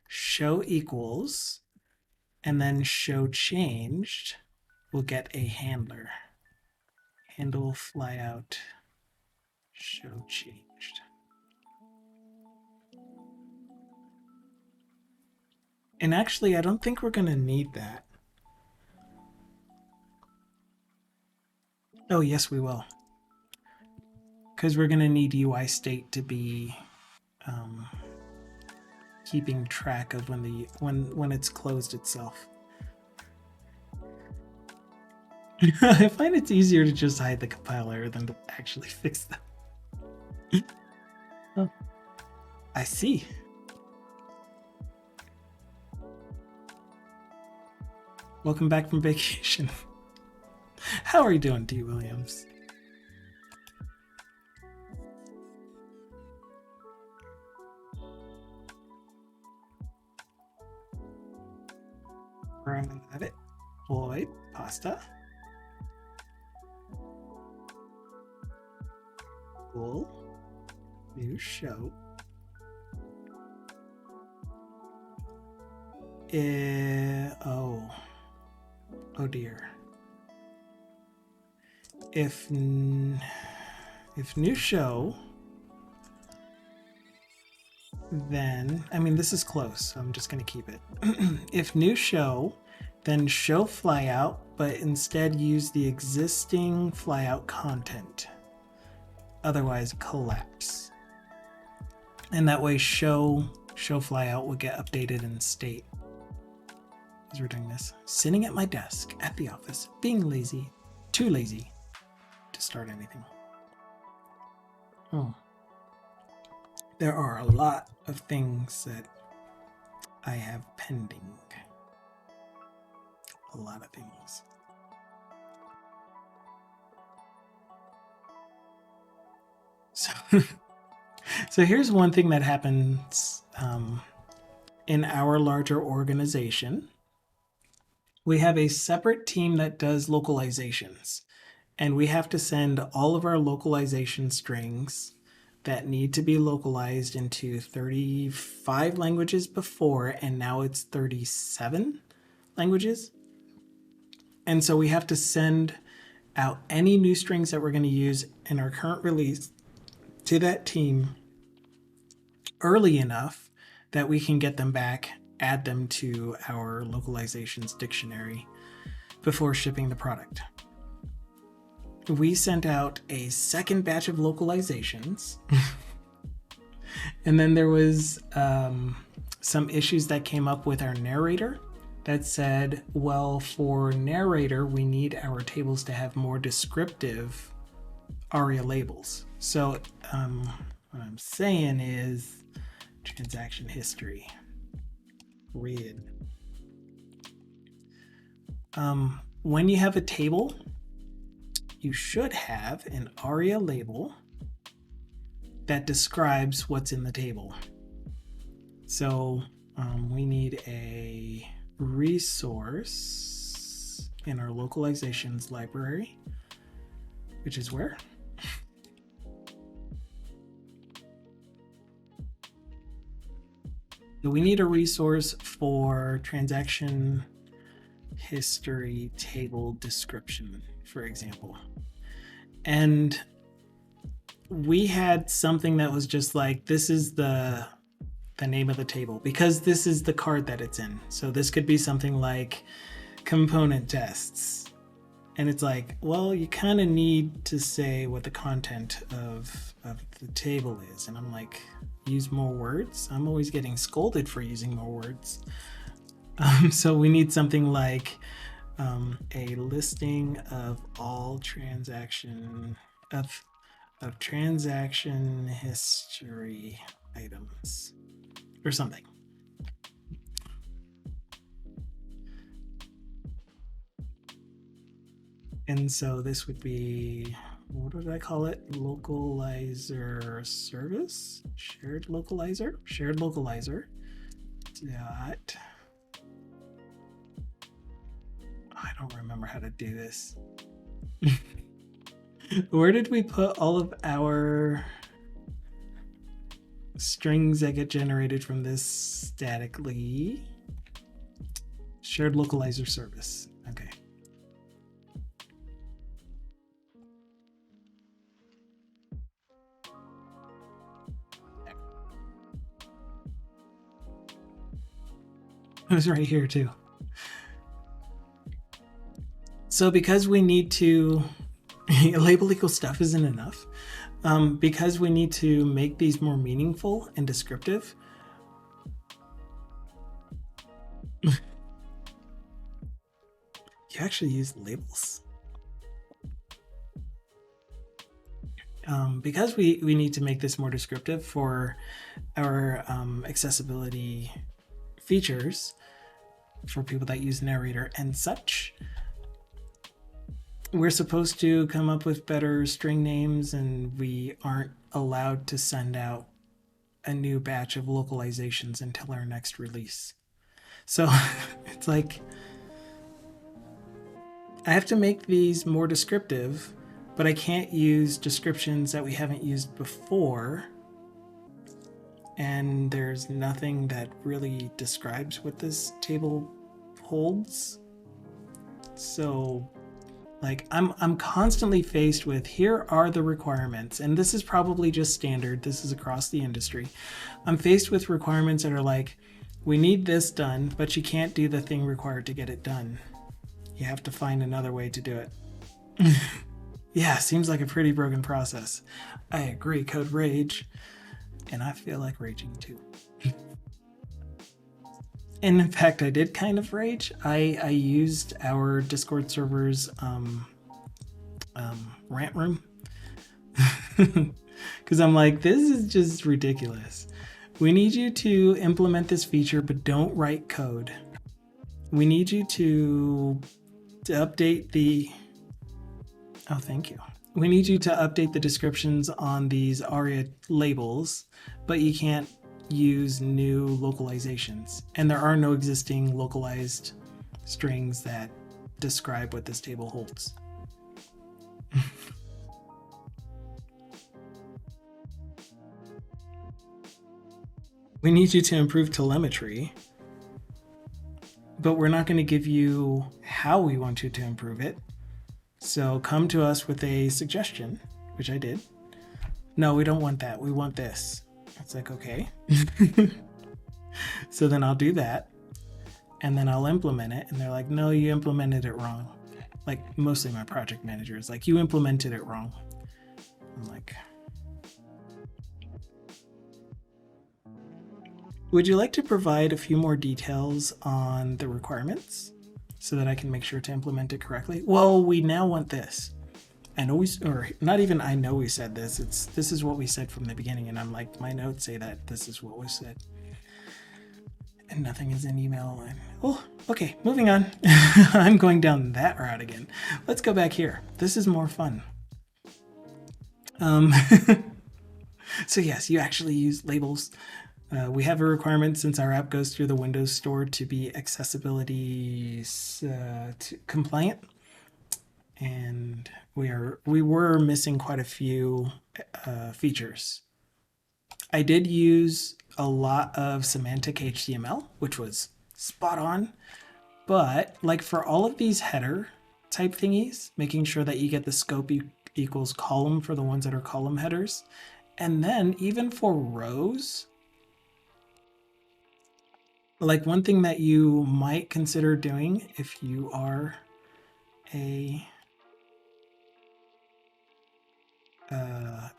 show equals and then show changed. We'll get a handler. Handle flyout show changed. And actually, I don't think we're going to need that. Oh, yes, we will. Because we're going to need UI state to be keeping track of when it's closed itself. I find it's easier to just hide the compiler than to actually fix them. Oh, I see. Welcome back from vacation. How are you doing, D. Williams? Run edit. Void pasta. Cool. New show. Oh dear. If new show, then, I mean, this is close, so I'm just going to keep it. If new show, then show flyout, but instead use the existing flyout content. Otherwise, collapse. And that way, show flyout will get updated in state. As we're doing this, sitting at my desk at the office, being lazy, too lazy to start anything. Oh. There are a lot of things that I have pending. A lot of things. So here's one thing that happens in our larger organization. We have a separate team that does localizations, and we have to send all of our localization strings that need to be localized into 35 languages before, and now it's 37 languages. And so we have to send out any new strings that we're going to use in our current release to that team early enough that we can get them back, add them to our localizations dictionary before shipping the product. We sent out a second batch of localizations. And then there was some issues that came up with our narrator that said, well, for narrator, we need our tables to have more descriptive ARIA labels. So what I'm saying is transaction history. Read. When you have a table, you should have an ARIA label that describes what's in the table. So we need a resource in our localizations library, which is where? So we need a resource for transaction history table description, for example. And we had something that was just like, this is the name of the table because this is the card that it's in. So this could be something like component tests. And it's like, well, you kind of need to say what the content of the table is. And I'm like, use more words? I'm always getting scolded for using more words. So we need something like a listing of all transaction history items or something. And so this would be, what did I call it? Localizer service? Shared localizer dot. I don't remember how to do this. Where did we put all of our strings that get generated from this statically? Shared localizer service. Okay. It was right here too. So because we need to label equal stuff isn't enough. Because we need to make these more meaningful and descriptive. You actually use labels. Because we need to make this more descriptive for our accessibility features for people that use narrator and such, we're supposed to come up with better string names, and we aren't allowed to send out a new batch of localizations until our next release. So it's like, I have to make these more descriptive, but I can't use descriptions that we haven't used before and there's nothing that really describes what this table holds. So like I'm constantly faced with, here are the requirements, and this is probably just standard, this is across the industry. I'm faced with requirements that are like, we need this done, but you can't do the thing required to get it done. You have to find another way to do it. Yeah, seems like a pretty broken process. I agree, code rage, and I feel like raging too. And in fact, I did kind of rage. I used our Discord server's rant room because I'm like, this is just ridiculous. We need you to implement this feature, but don't write code. We need you to update the... Oh, thank you. We need you to update the descriptions on these ARIA labels, but you can't use new localizations. And there are no existing localized strings that describe what this table holds. We need you to improve telemetry, but we're not going to give you how we want you to improve it. So come to us with a suggestion, which I did. No, we don't want that. We want this. It's like, okay. So then I'll do that, and then I'll implement it. And they're like, no, you implemented it wrong. Like, mostly my project manager is like, you implemented it wrong. I'm like, would you like to provide a few more details on the requirements so that I can make sure to implement it correctly? Well, we now want this. I know we, or not even I know we said this. This is what we said from the beginning, and I'm like, my notes say that this is what was said. And nothing is in email. And, oh, okay, moving on. I'm going down that route again. Let's go back here. This is more fun. So yes, you actually use labels. We have a requirement, since our app goes through the Windows Store, to be accessibility compliant, and we were missing quite a few features. I did use a lot of semantic HTML, which was spot on, but like for all of these header type thingies, making sure that you get the scope equals column for the ones that are column headers, and then even for rows, like one thing that you might consider doing if you are a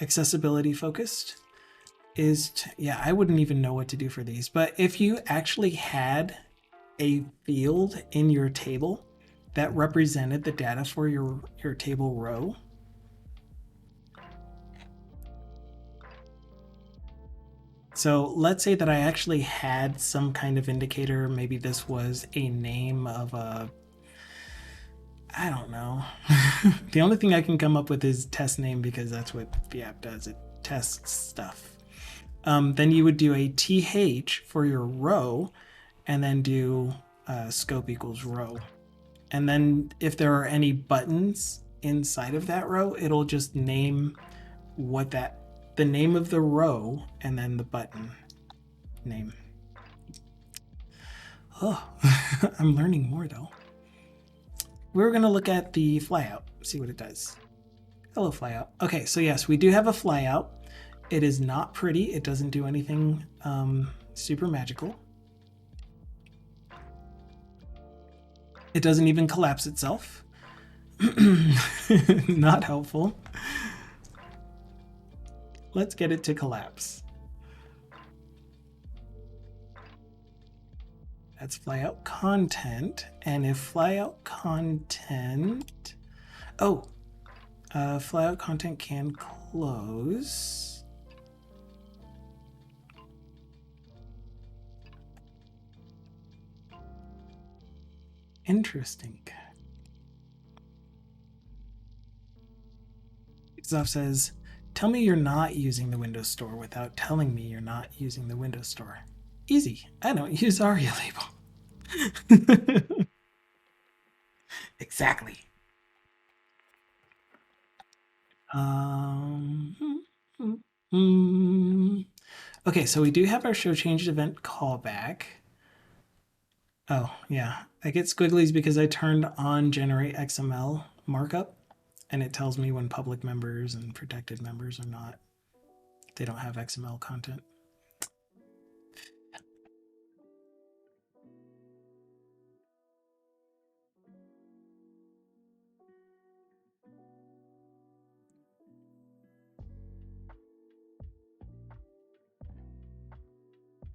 accessibility focused is yeah, I wouldn't even know what to do for these, but if you actually had a field in your table that represented the data for your table row, so let's say that I actually had some kind of indicator. Maybe this was a name of a, I don't know. The only thing I can come up with is test name, because that's what the app does. It tests stuff. Then you would do a TH for your row, and then do scope equals row. And then if there are any buttons inside of that row, it'll just name what the name of the row, and then the button name. Oh, I'm learning more though. We're going to look at the flyout, see what it does. Hello, flyout. Okay, so yes, we do have a flyout. It is not pretty. It doesn't do anything super magical. It doesn't even collapse itself. Not helpful. Let's get it to collapse. That's flyout content. And if flyout content, flyout content can close. Interesting. Zoff says, tell me you're not using the Windows Store without telling me you're not using the Windows Store. Easy. I don't use ARIA label. Exactly. Okay, so we do have our show changes event callback. Oh, yeah. I get squigglies because I turned on generate XML markup, and it tells me when public members and protected members are not. They don't have XML content.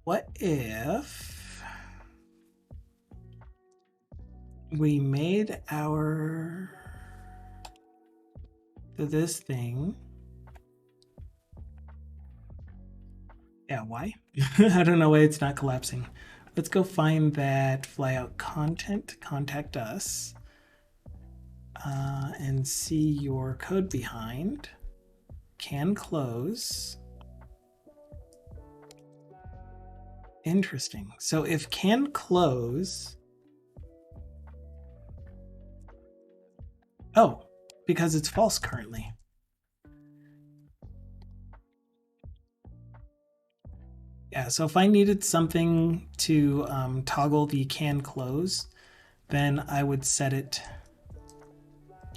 What if we made this thing? Yeah, why? I don't know why it's not collapsing. Let's go find that flyout content, contact us, and see your code behind. Can close. Interesting. So if can close, oh, because it's false currently. Yeah, so if I needed something to toggle the can close, then I would set it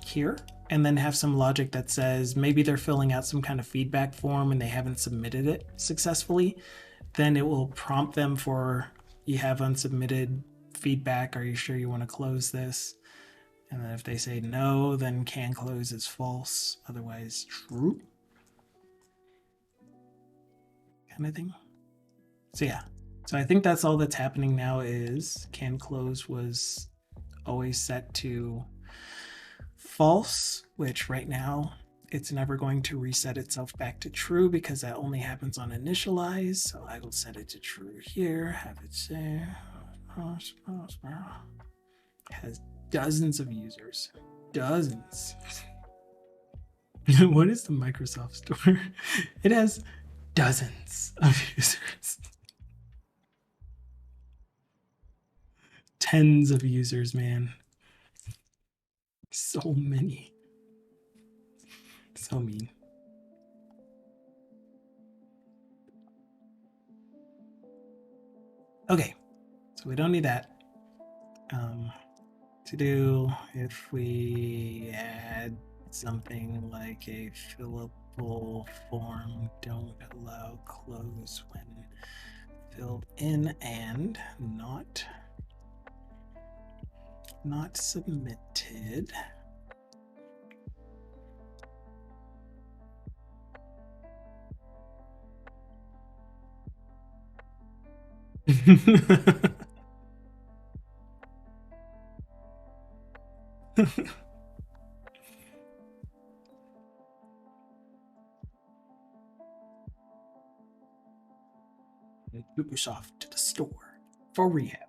here and then have some logic that says maybe they're filling out some kind of feedback form and they haven't submitted it successfully. Then it will prompt them for, you have unsubmitted feedback. Are you sure you want to close this? And then if they say no, then can close is false. Otherwise, true. Kind of thing. So yeah. So I think that's all that's happening now is can close was always set to false, which right now it's never going to reset itself back to true because that only happens on initialize. So I will set it to true here, have it say, has dozens of users. Dozens. What is the Microsoft Store? It has dozens of users. Tens of users, man. So many. So mean. Okay, so we don't need that. To do if we add something like a fillable form, don't allow close when filled in and not submitted. Ubisoft to the store for rehab.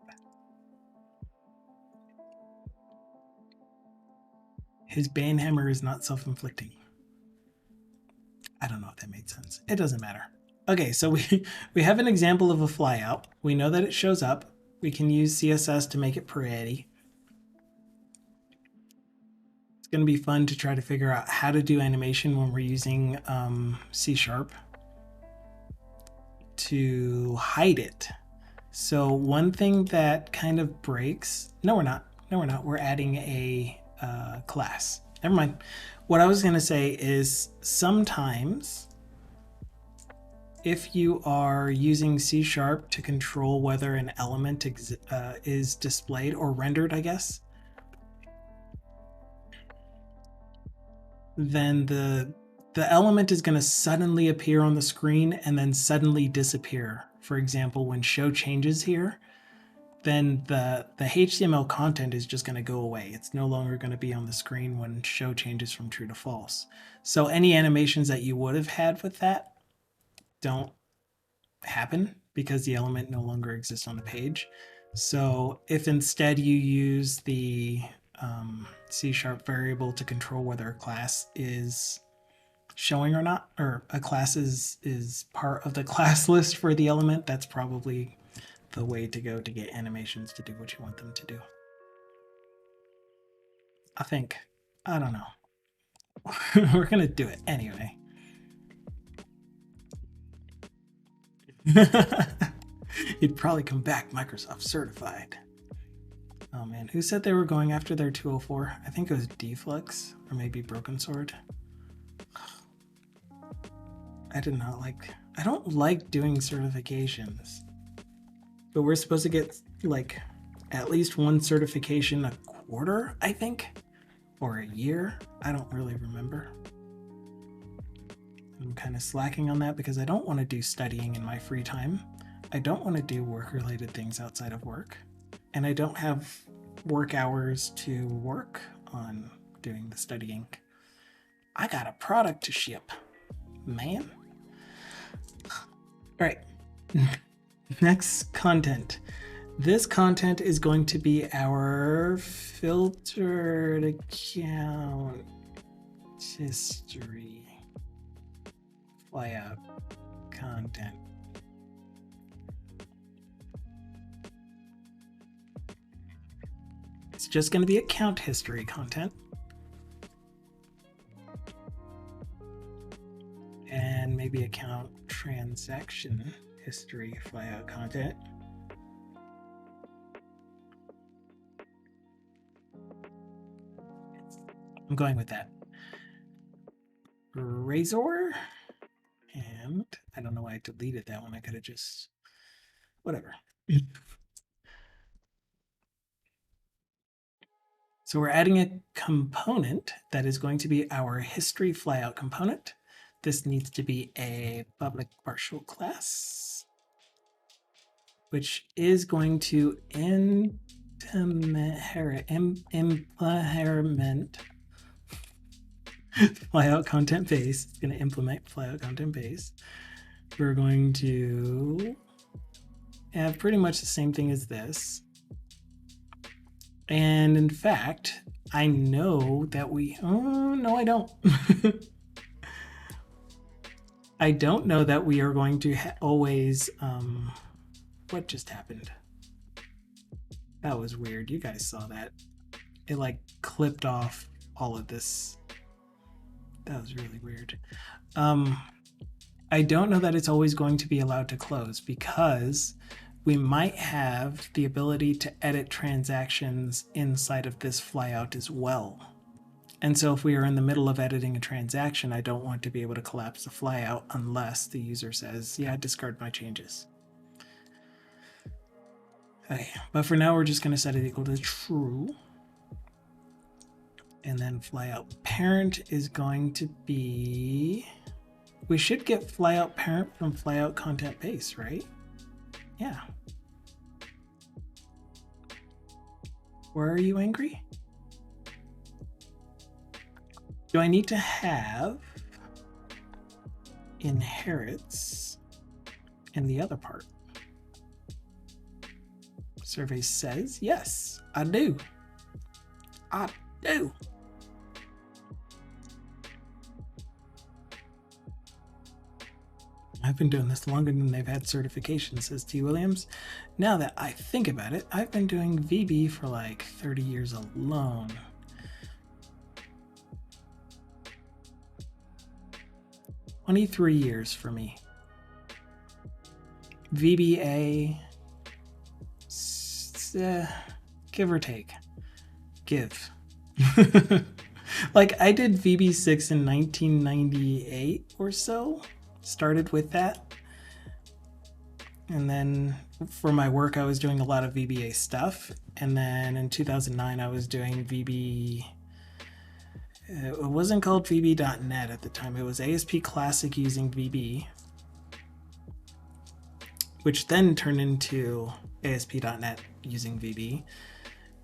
His banhammer is not self-inflicting. I don't know if that made sense. It doesn't matter. Okay, so we have an example of a flyout. We know that it shows up. We can use CSS to make it pretty. It's going to be fun to try to figure out how to do animation when we're using C# to hide it. So one thing that kind of breaks, no we're not, we're adding a class. Never mind. What I was going to say is sometimes if you are using C# to control whether an element is displayed or rendered, I guess, then the element is going to suddenly appear on the screen and then suddenly disappear. For example, when show changes here, then the HTML content is just going to go away. It's no longer going to be on the screen when show changes from true to false. So any animations that you would have had with that don't happen because the element no longer exists on the page. So if instead you use the C# variable to control whether a class is showing or not, or a class is part of the class list for the element, that's probably the way to go to get animations to do what you want them to do. I think. I don't know. We're gonna do it anyway. You'd probably come back Microsoft certified. Oh man, who said they were going after their 204? I think it was Deflux or maybe Broken Sword. I don't like doing certifications. But we're supposed to get like at least one certification a quarter, I think, or a year. I don't really remember. I'm kind of slacking on that because I don't want to do studying in my free time. I don't want to do work-related things outside of work. And I don't have work hours to work on doing the studying. I got a product to ship, man. All right. Next content. This content is going to be our filtered account history flyout content. It's just going to be account history content. And maybe account transaction history flyout content. I'm going with that. Blazor. And I don't know why I deleted that one. I could have just, whatever. So we're adding a component that is going to be our history flyout component. This needs to be a public partial class, which is going to implement flyout content base. It's going to implement flyout content base. We're going to have pretty much the same thing as this. And in fact, I know that oh, no, I don't. I don't know that we are going to always, what just happened? That was weird. You guys saw that. It like clipped off all of this. That was really weird. I don't know that it's always going to be allowed to close because we might have the ability to edit transactions inside of this flyout as well. And so if we are in the middle of editing a transaction, I don't want to be able to collapse the flyout unless the user says, yeah, discard my changes. Okay, but for now, we're just going to set it equal to true. And then flyout parent is going to be, we should get flyout parent from flyout content base, right? Yeah. Where are you, Angry? Do I need to have inherits in the other part? Survey says yes, I do. I do. I've been doing this longer than they've had certification, says T. Williams. Now that I think about it, I've been doing VB for like 30 years alone. "23 years for me. VBA, give or take. Give. Like I did VB6 in 1998 or so. Started with that. And then for my work, I was doing a lot of VBA stuff. And then in 2009, I was doing VB. It wasn't called VB.net at the time. It was ASP Classic using VB, which then turned into ASP.net using VB.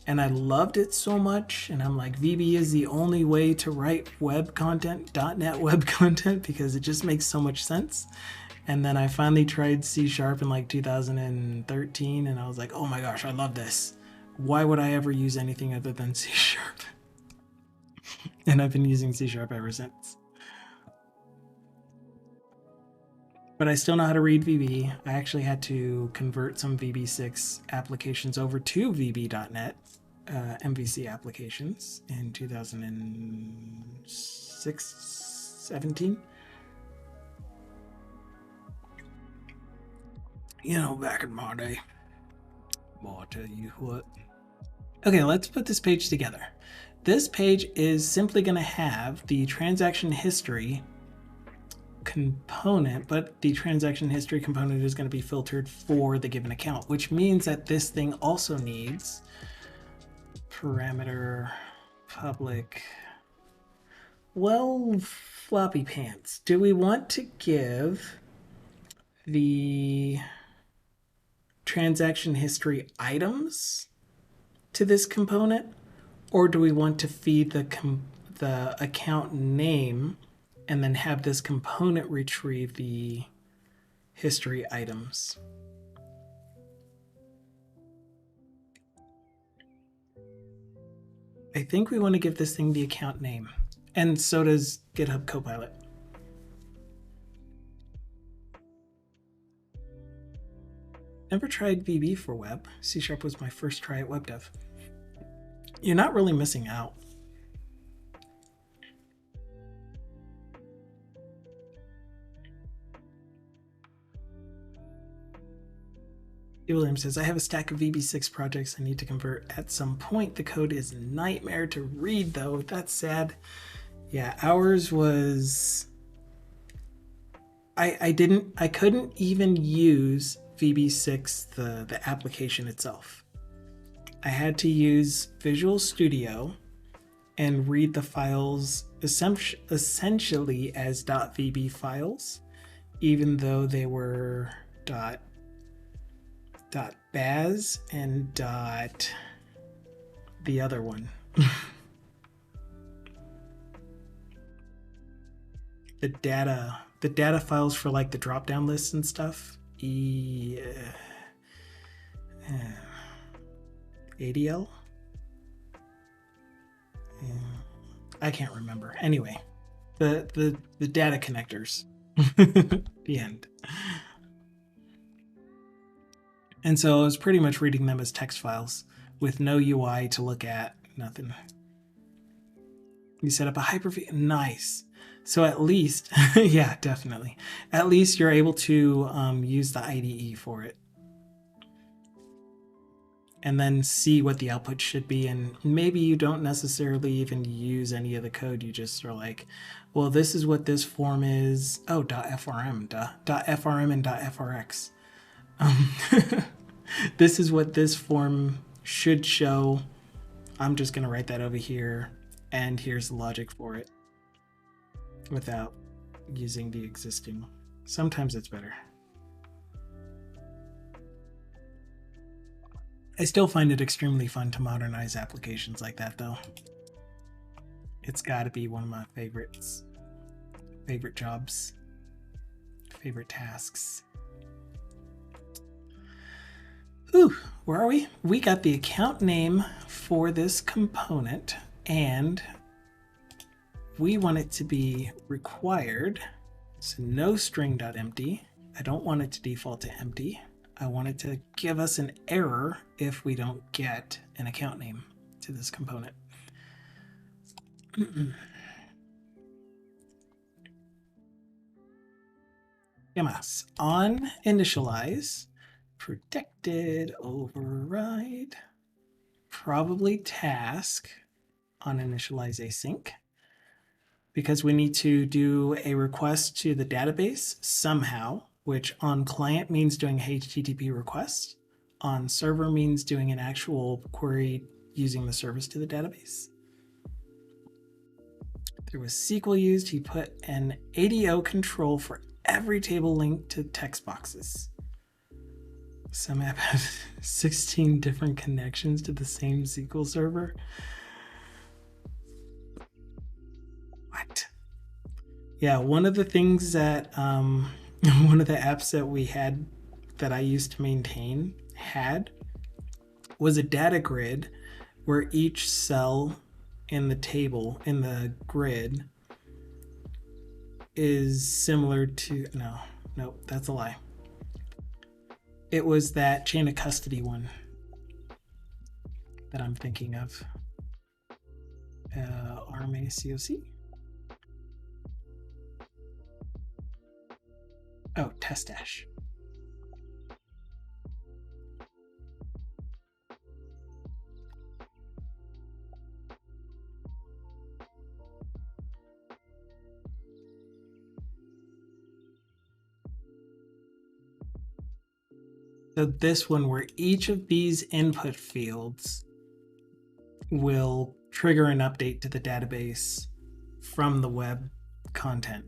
And I loved it so much. And I'm like, VB is the only way to write web content, .NET web content, because it just makes so much sense. And then I finally tried C# in like 2013. And I was like, oh my gosh, I love this. Why would I ever use anything other than C#? And I've been using C# ever since. But I still know how to read VB. I actually had to convert some VB6 applications over to VB.net MVC applications in 2017. You know, back in my day. Well, I'll tell you what. Okay, let's put this page together. This page is simply going to have the transaction history component, but the transaction history component is going to be filtered for the given account, which means that this thing also needs parameter public. Well, floppy pants. Do we want to give the transaction history items to this component, or do we want to feed the account name and then have this component retrieve the history items? I think we want to give this thing the account name, and so does GitHub Copilot. Never tried VB for web. C# was my first try at web dev. You're not really missing out. William says, I have a stack of VB6 projects I need to convert at some point. The code is a nightmare to read, though. That's sad. Yeah, ours was... I couldn't even use VB6, the application itself. I had to use Visual Studio and read the files essentially as .vb files, even though they were .baz and the other one. the data files for like the drop down lists and stuff. ADL? I can't remember. Anyway, the data connectors. The end. And so I was pretty much reading them as text files with no UI to look at, nothing. You set up a Hyper-V, nice. So at least, yeah, definitely. At least you're able to use the IDE for it. And then see what the output should be. And maybe you don't necessarily even use any of the code. You just are like, well, this is what this form is. Oh, .frm, .frm and .frx. This is what this form should show. I'm just going to write that over here. And here's the logic for it without using the existing. Sometimes it's better. I still find it extremely fun to modernize applications like that, though. It's got to be one of my favorites. Favorite jobs. Favorite tasks. Ooh, where are we? We got the account name for this component, and we want it to be required. So no string.empty. I don't want it to default to empty. I want it to give us an error if we don't get an account name to this component. Yamas on initialize, protected override, probably task on initialize async, because we need to do a request to the database somehow, which on client means doing a HTTP request. On server means doing an actual query using the service to the database. There was SQL used. He put an ADO control for every table linked to text boxes. Some app has 16 different connections to the same SQL server. What? Yeah, one of the things that one of the apps that we had that I used to maintain was a data grid where each cell in the table, in the grid, is similar to, nope, that's a lie. It was that chain of custody one that I'm thinking of. RMA COC. Oh, test dash. So this one, where each of these input fields will trigger an update to the database from the web content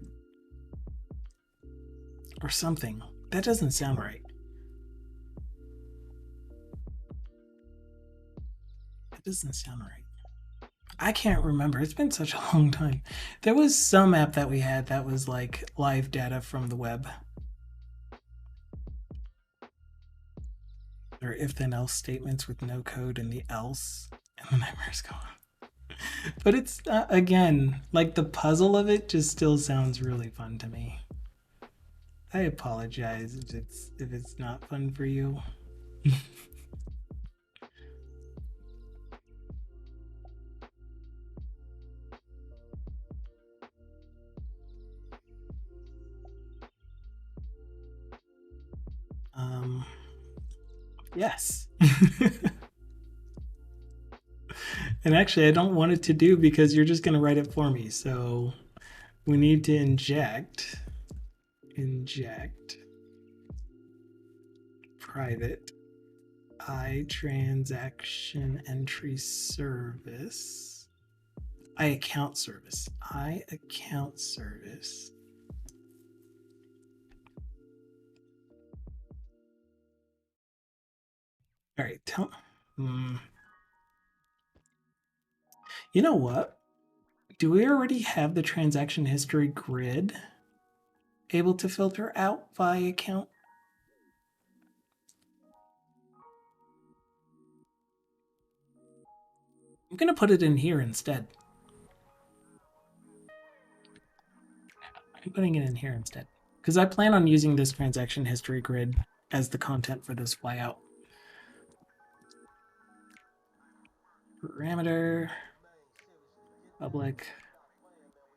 or something. That doesn't sound right. It doesn't sound right. I can't remember. It's been such a long time. There was some app that we had that was like live data from the web. Or if then else statements with no code in the else, and the nightmares go on. But it's again, like the puzzle of it just still sounds really fun to me. I apologize if it's not fun for you. Yes. And actually, I don't want it to do because you're just going to write it for me. So we need to inject private I transaction entry service. I account service. All right, you know what? Do we already have the transaction history grid able to filter out by account? I'm going to put it in here instead. I'm putting it in here instead because I plan on using this transaction history grid as the content for this flyout. Parameter public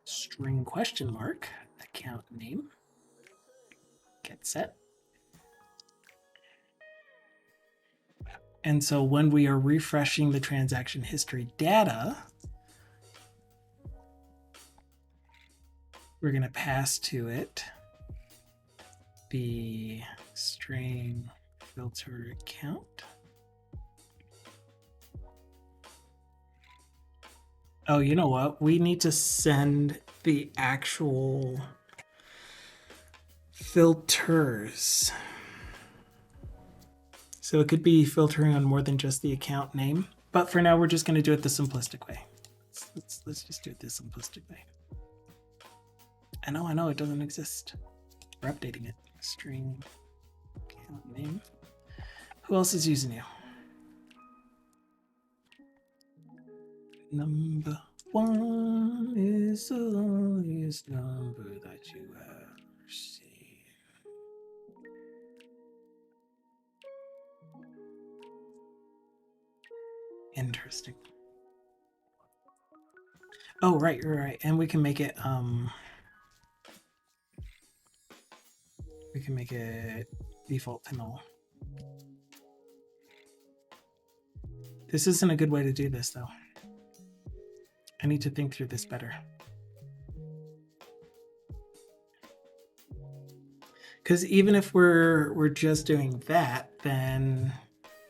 string question mark account name get set. And so when we are refreshing the transaction history data, we're going to pass to it the string filter account. Oh, you know what? We need to send the actual filters. So it could be filtering on more than just the account name. But for now, we're just going to do it the simplistic way. Let's just do it the simplistic way. I know, it doesn't exist. We're updating it. String account name. Who else is using you? Number 1 is the loneliest number that you ever seen. Interesting. Oh, right. And we can make it default to null. This isn't a good way to do this though. I need to think through this better. Because even if we're just doing that, then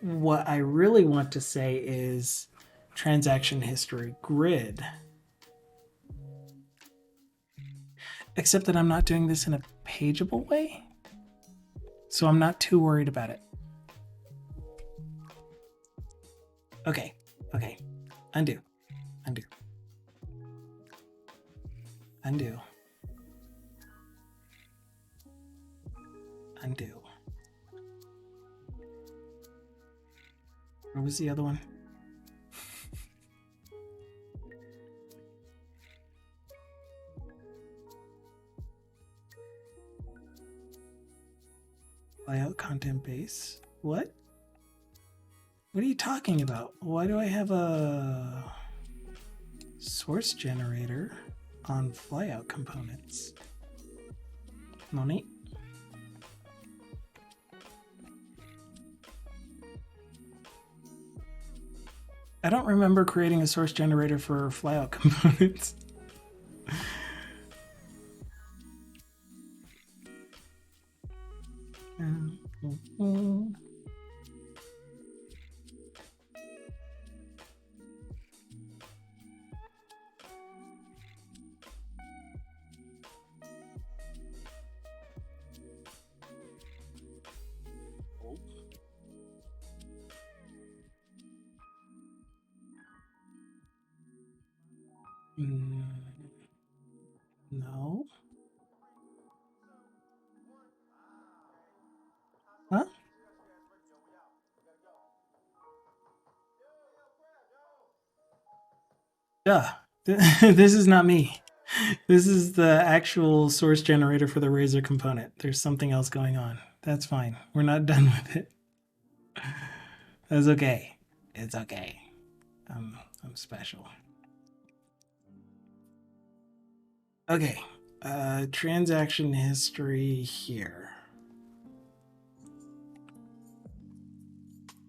what I really want to say is transaction history grid. Except that I'm not doing this in a pageable way. So I'm not too worried about it. Okay. Undo. Where was the other one? Layout content base. What? What are you talking about? Why do I have a source generator on flyout components? Noni? I don't remember creating a source generator for flyout components. No. Huh? Duh. This is not me. This is the actual source generator for the Razor component. There's something else going on. That's fine. We're not done with it. That's okay. It's okay. I'm special. Okay. Transaction history here.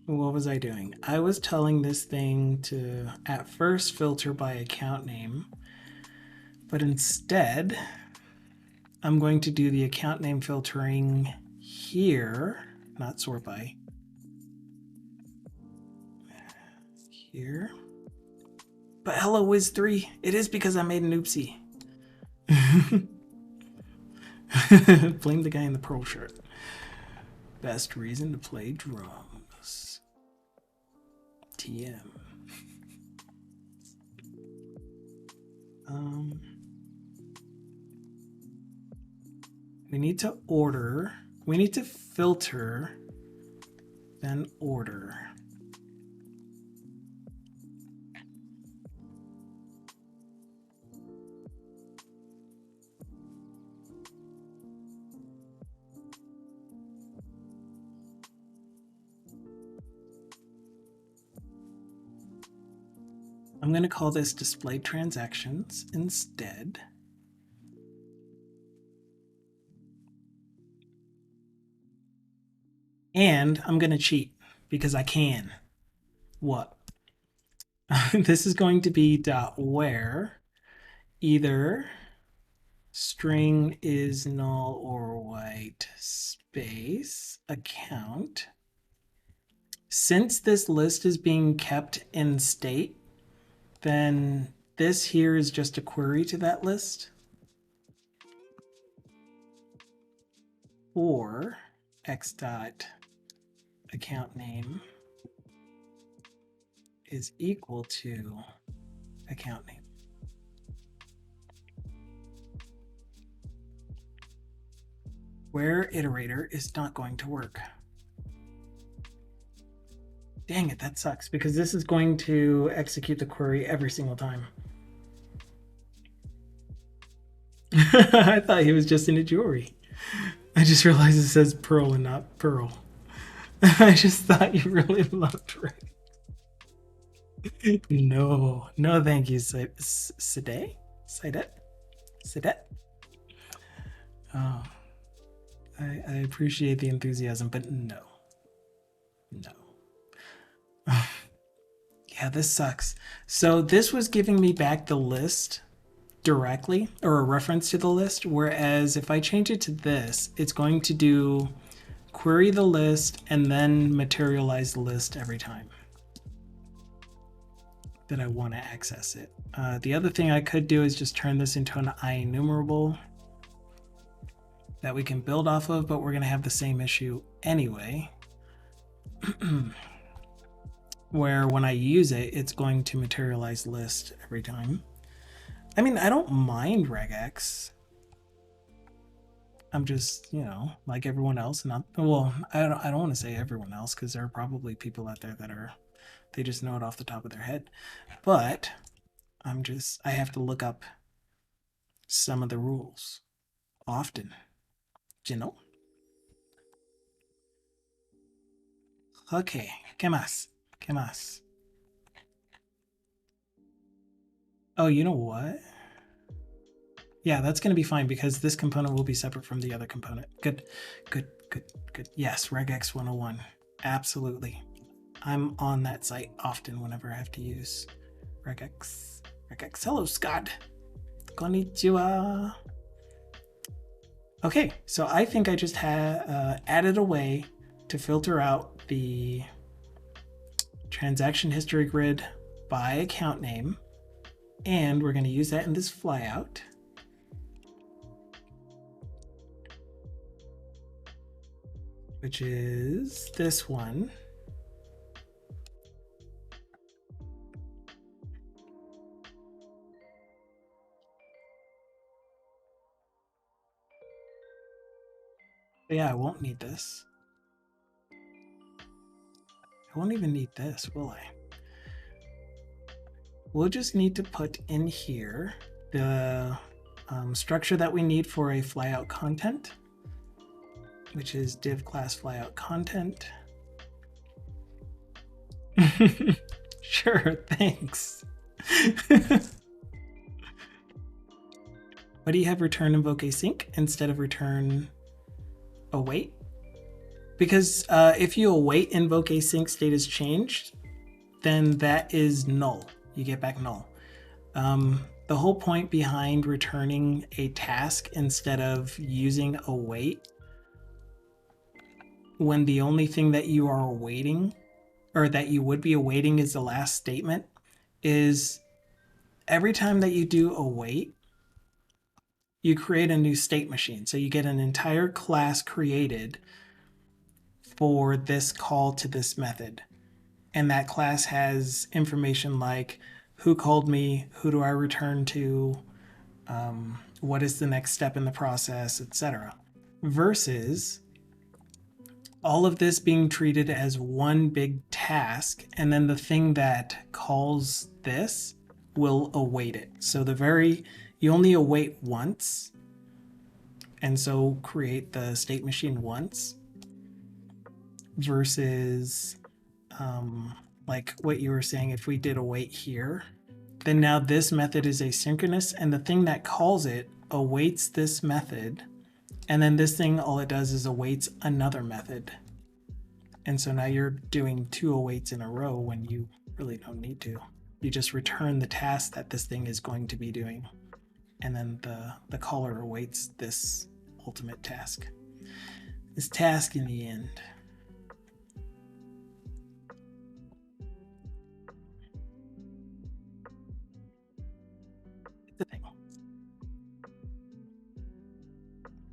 What was I doing? I was telling this thing to at first filter by account name, but instead I'm going to do the account name filtering here, not sort by. Here. But hello, Wiz3. It is because I made an oopsie. Blame the guy in the pearl shirt. Best reason to play drums. TM. We need to order. We need to filter, then order. I'm going to call this display transactions instead. And I'm going to cheat because I can. What? This is going to be .where either string is null or white space account. Since this list is being kept in state, then this here is just a query to that list. Or x dot account name is equal to account name. Where iterator is not going to work. Dang it, that sucks because this is going to execute the query every single time. I thought he was just into jewelry. I just realized it says pearl and not pearl. I just thought you really loved Ray. No, thank you, Sidet? Oh, I appreciate the enthusiasm, but no. Yeah, this sucks. So this was giving me back the list directly, or a reference to the list, whereas if I change it to this, it's going to do query the list and then materialize the list every time that I want to access it. The other thing I could do is just turn this into an IEnumerable that we can build off of, but we're going to have the same issue anyway. Where when I use it, it's going to materialize list every time. I mean, I don't mind regex. I'm just, like everyone else. Not well. I don't want to say everyone else because there are probably people out there that they just know it off the top of their head. But I have to look up some of the rules often. Okay, ¿qué más? Oh, you know what? Yeah, that's going to be fine because this component will be separate from the other component. Good. Yes, regex 101. Absolutely. I'm on that site often whenever I have to use regex. Hello, Scott. Konnichiwa. Okay, so I think I just added a way to filter out the transaction history grid by account name, and we're going to use that in this flyout. Which is this one. But yeah, I won't need this. I won't even need this, will I? We'll just need to put in here the structure that we need for a flyout content, which is div class flyout content. Sure, thanks. Why do you have return invoke async instead of return await? Because if you await invoke async state is changed, then that is null. You get back null. The whole point behind returning a task instead of using await, when the only thing that you are awaiting, or that you would be awaiting, is the last statement, is every time that you do await, you create a new state machine. So you get an entire class created for this call to this method. And that class has information like who called me, who do I return to, what is the next step in the process, etc. Versus all of this being treated as one big task, and then the thing that calls this will await it. So you only await once, and so create the state machine once, versus like what you were saying, if we did await here, then now this method is asynchronous, and the thing that calls it awaits this method, and then this thing, all it does is awaits another method. And so now you're doing two awaits in a row when you really don't need to. You just return the task that this thing is going to be doing, and then the caller awaits this ultimate task. This task in the end. The thing.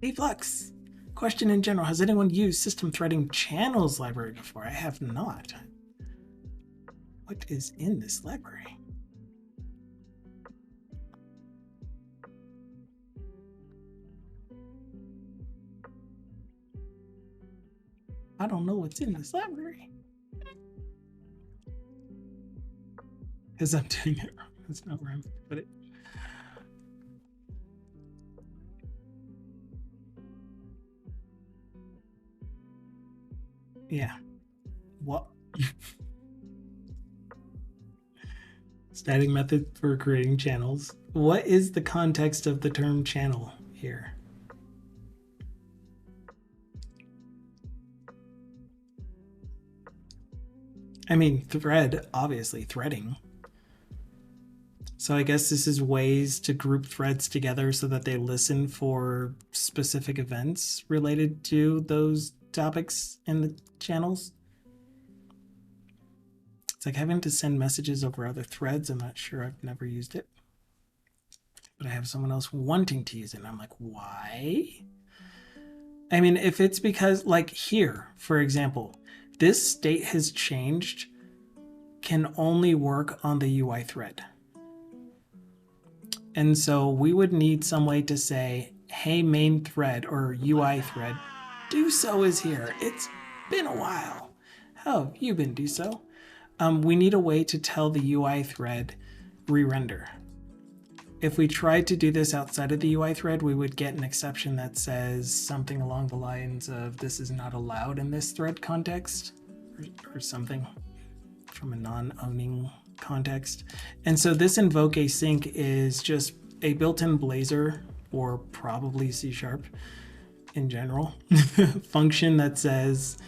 Hey Flux, question in general, has anyone used system threading channels library before? I have not. What is in this library? I don't know what's in this library. Because I'm doing it wrong. That's not where I'm going to put it. Yeah. What? Static method for creating channels. What is the context of the term channel here? I mean, thread, obviously, threading. So I guess this is ways to group threads together so that they listen for specific events related to those topics in the channels. It's like having to send messages over other threads. I'm not sure. I've never used it. But I have someone else wanting to use it. And I'm like, why? I mean, if it's because, like here, for example, this state has changed can only work on the UI thread. And so we would need some way to say, hey, main thread or UI thread, do so is here. It's been a while. How have you been, do so? We need a way to tell the UI thread re-render. If we tried to do this outside of the UI thread, we would get an exception that says something along the lines of this is not allowed in this thread context, or something from a non-owning context. And so this invoke async is just a built-in Blazor, or probably C# in general, function that says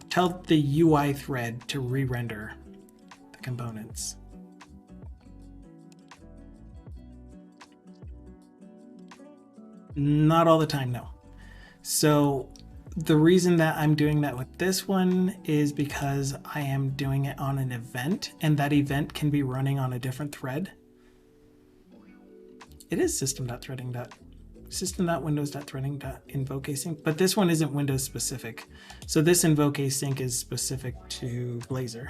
tell the UI thread to re-render the components. Not all the time, no. So the reason that I'm doing that with this one is because I am doing it on an event, and that event can be running on a different thread. It is system.windows.threading.invoke async, but this one isn't Windows specific. So this invoke async is specific to Blazor.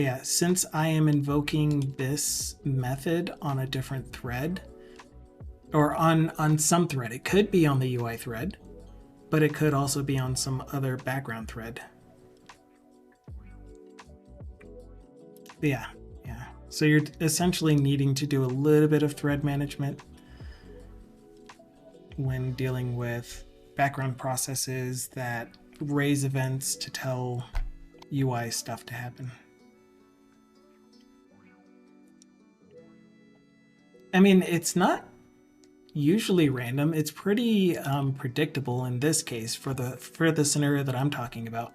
But yeah, since I am invoking this method on a different thread, or on some thread, it could be on the UI thread, but it could also be on some other background thread. But yeah. So you're essentially needing to do a little bit of thread management when dealing with background processes that raise events to tell UI stuff to happen. I mean, it's not usually random. It's pretty predictable in this case for the scenario that I'm talking about.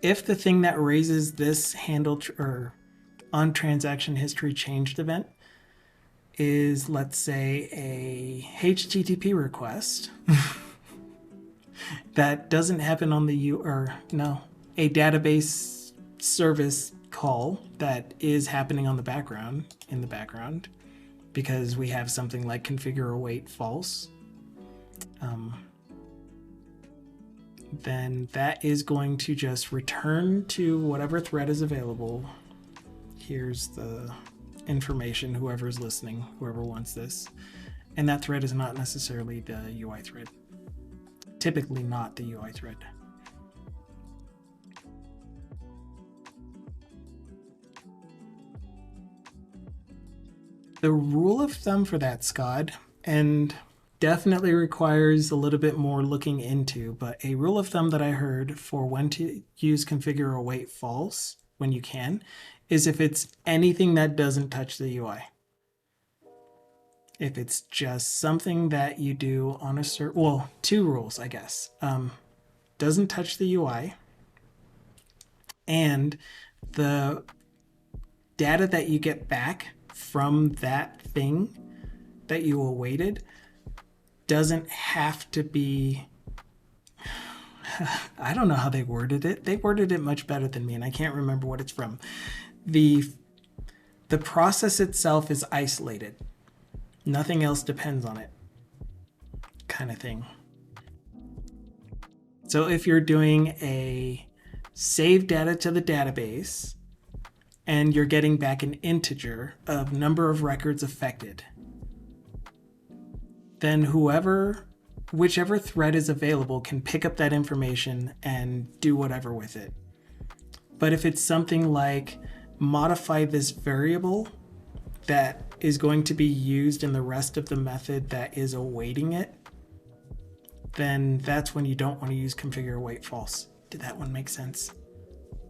If the thing that raises this handle or on transaction history changed event is, let's say, a HTTP request that doesn't happen on the a database service call that is happening on the background, because we have something like configure await false, then that is going to just return to whatever thread is available. Here's the information, whoever's listening, whoever wants this. And that thread is not necessarily the UI thread. Typically not the UI thread. The rule of thumb for that, Scott, and definitely requires a little bit more looking into, but a rule of thumb that I heard for when to use configure await false when you can is if it's anything that doesn't touch the UI. If it's just something that you do on a certain, well, two rules, I guess. Doesn't touch the UI, and the data that you get back from that thing that you awaited doesn't have to be, I don't know how they worded it. They worded it much better than me, and I can't remember what it's from. The process itself is isolated. Nothing else depends on it, kind of thing. So if you're doing a save data to the database and you're getting back an integer of number of records affected, then whichever thread is available can pick up that information and do whatever with it. But if it's something like modify this variable that is going to be used in the rest of the method that is awaiting it, then that's when you don't want to use configure await false. Did that one make sense?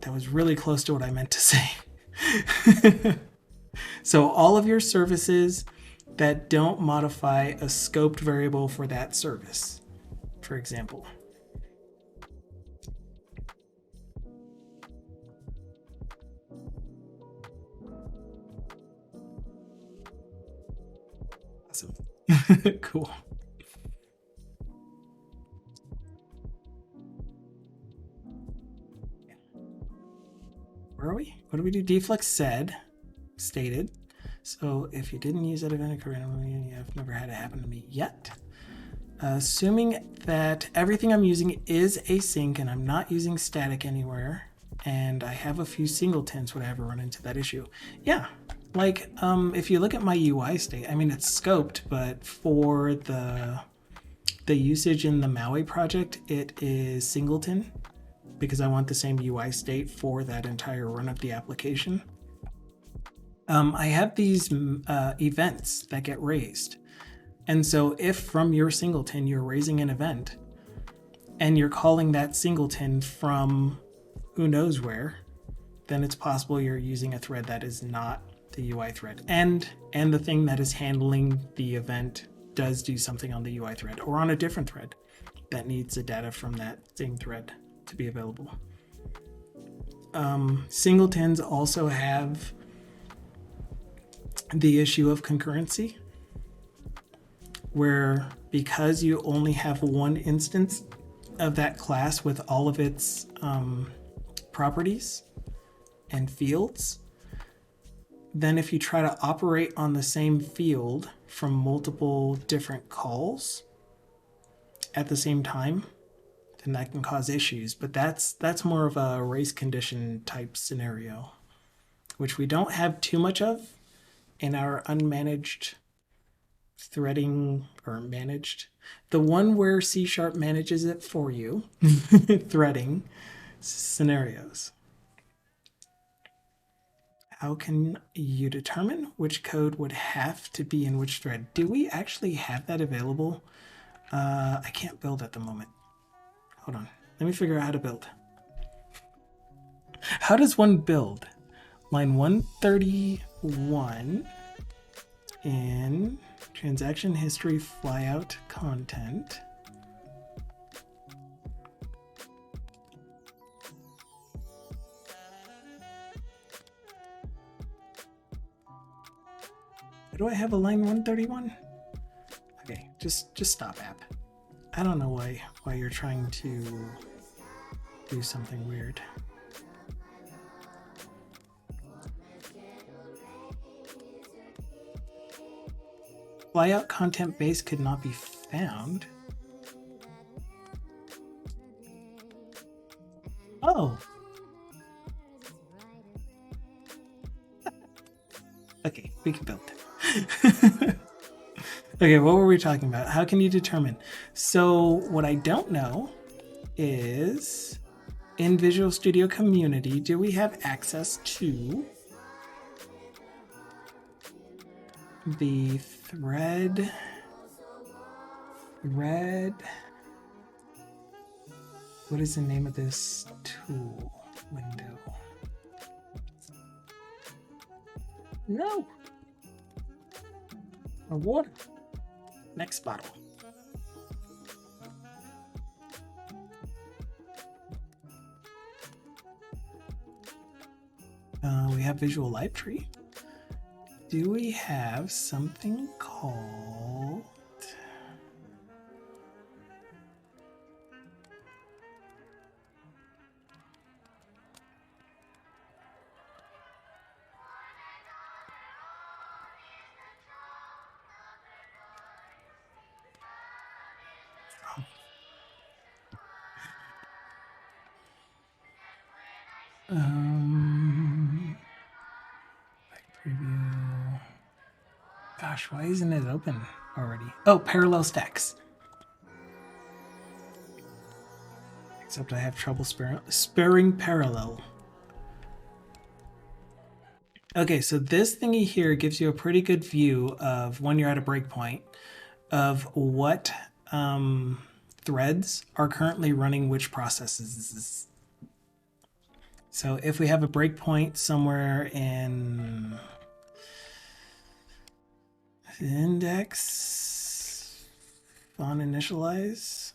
That was really close to what I meant to say. So all of your services that don't modify a scoped variable for that service, for example. Awesome. Cool. Where are we? What do we do? Deflex stated. So if you didn't use that event randomly, and you have never had it happen to me yet. Assuming that everything I'm using is async and I'm not using static anywhere, and I have a few singletons, would I ever run into that issue? Yeah. Like, if you look at my UI state, I mean, it's scoped, but for the usage in the Maui project, it is singleton because I want the same UI state for that entire run of the application. I have these events that get raised. And so if from your singleton you're raising an event and you're calling that singleton from who knows where, then it's possible you're using a thread that is not the UI thread. And the thing that is handling the event does do something on the UI thread or on a different thread that needs the data from that same thread to be available. Singletons also have the issue of concurrency, where because you only have one instance of that class with all of its properties and fields, then if you try to operate on the same field from multiple different calls at the same time, then that can cause issues. But that's more of a race condition type scenario. which we don't have too much of in our unmanaged threading or managed. The one where C# manages it for you, threading scenarios. How can you determine which code would have to be in which thread? Do we actually have that available? I can't build at the moment. Hold on. Let me figure out how to build. How does one build? Line 131 in transaction history flyout content. Do I have a line 131? Okay, just stop, app. I don't know why you're trying to do something weird. Flyout content base could not be found. Oh. Okay, we can build it. Okay, what were we talking about? How can you determine? So what I don't know is in Visual Studio Community, do we have access to the thread? What is the name of this tool window? No. A water. Next bottle. We have Visual Library. Do we have something called preview? Gosh, why isn't it open already? Oh, parallel stacks. Except I have trouble sparing parallel. Okay, so this thingy here gives you a pretty good view of when you're at a breakpoint of what threads are currently running which processes. So if we have a breakpoint somewhere in index on initialize,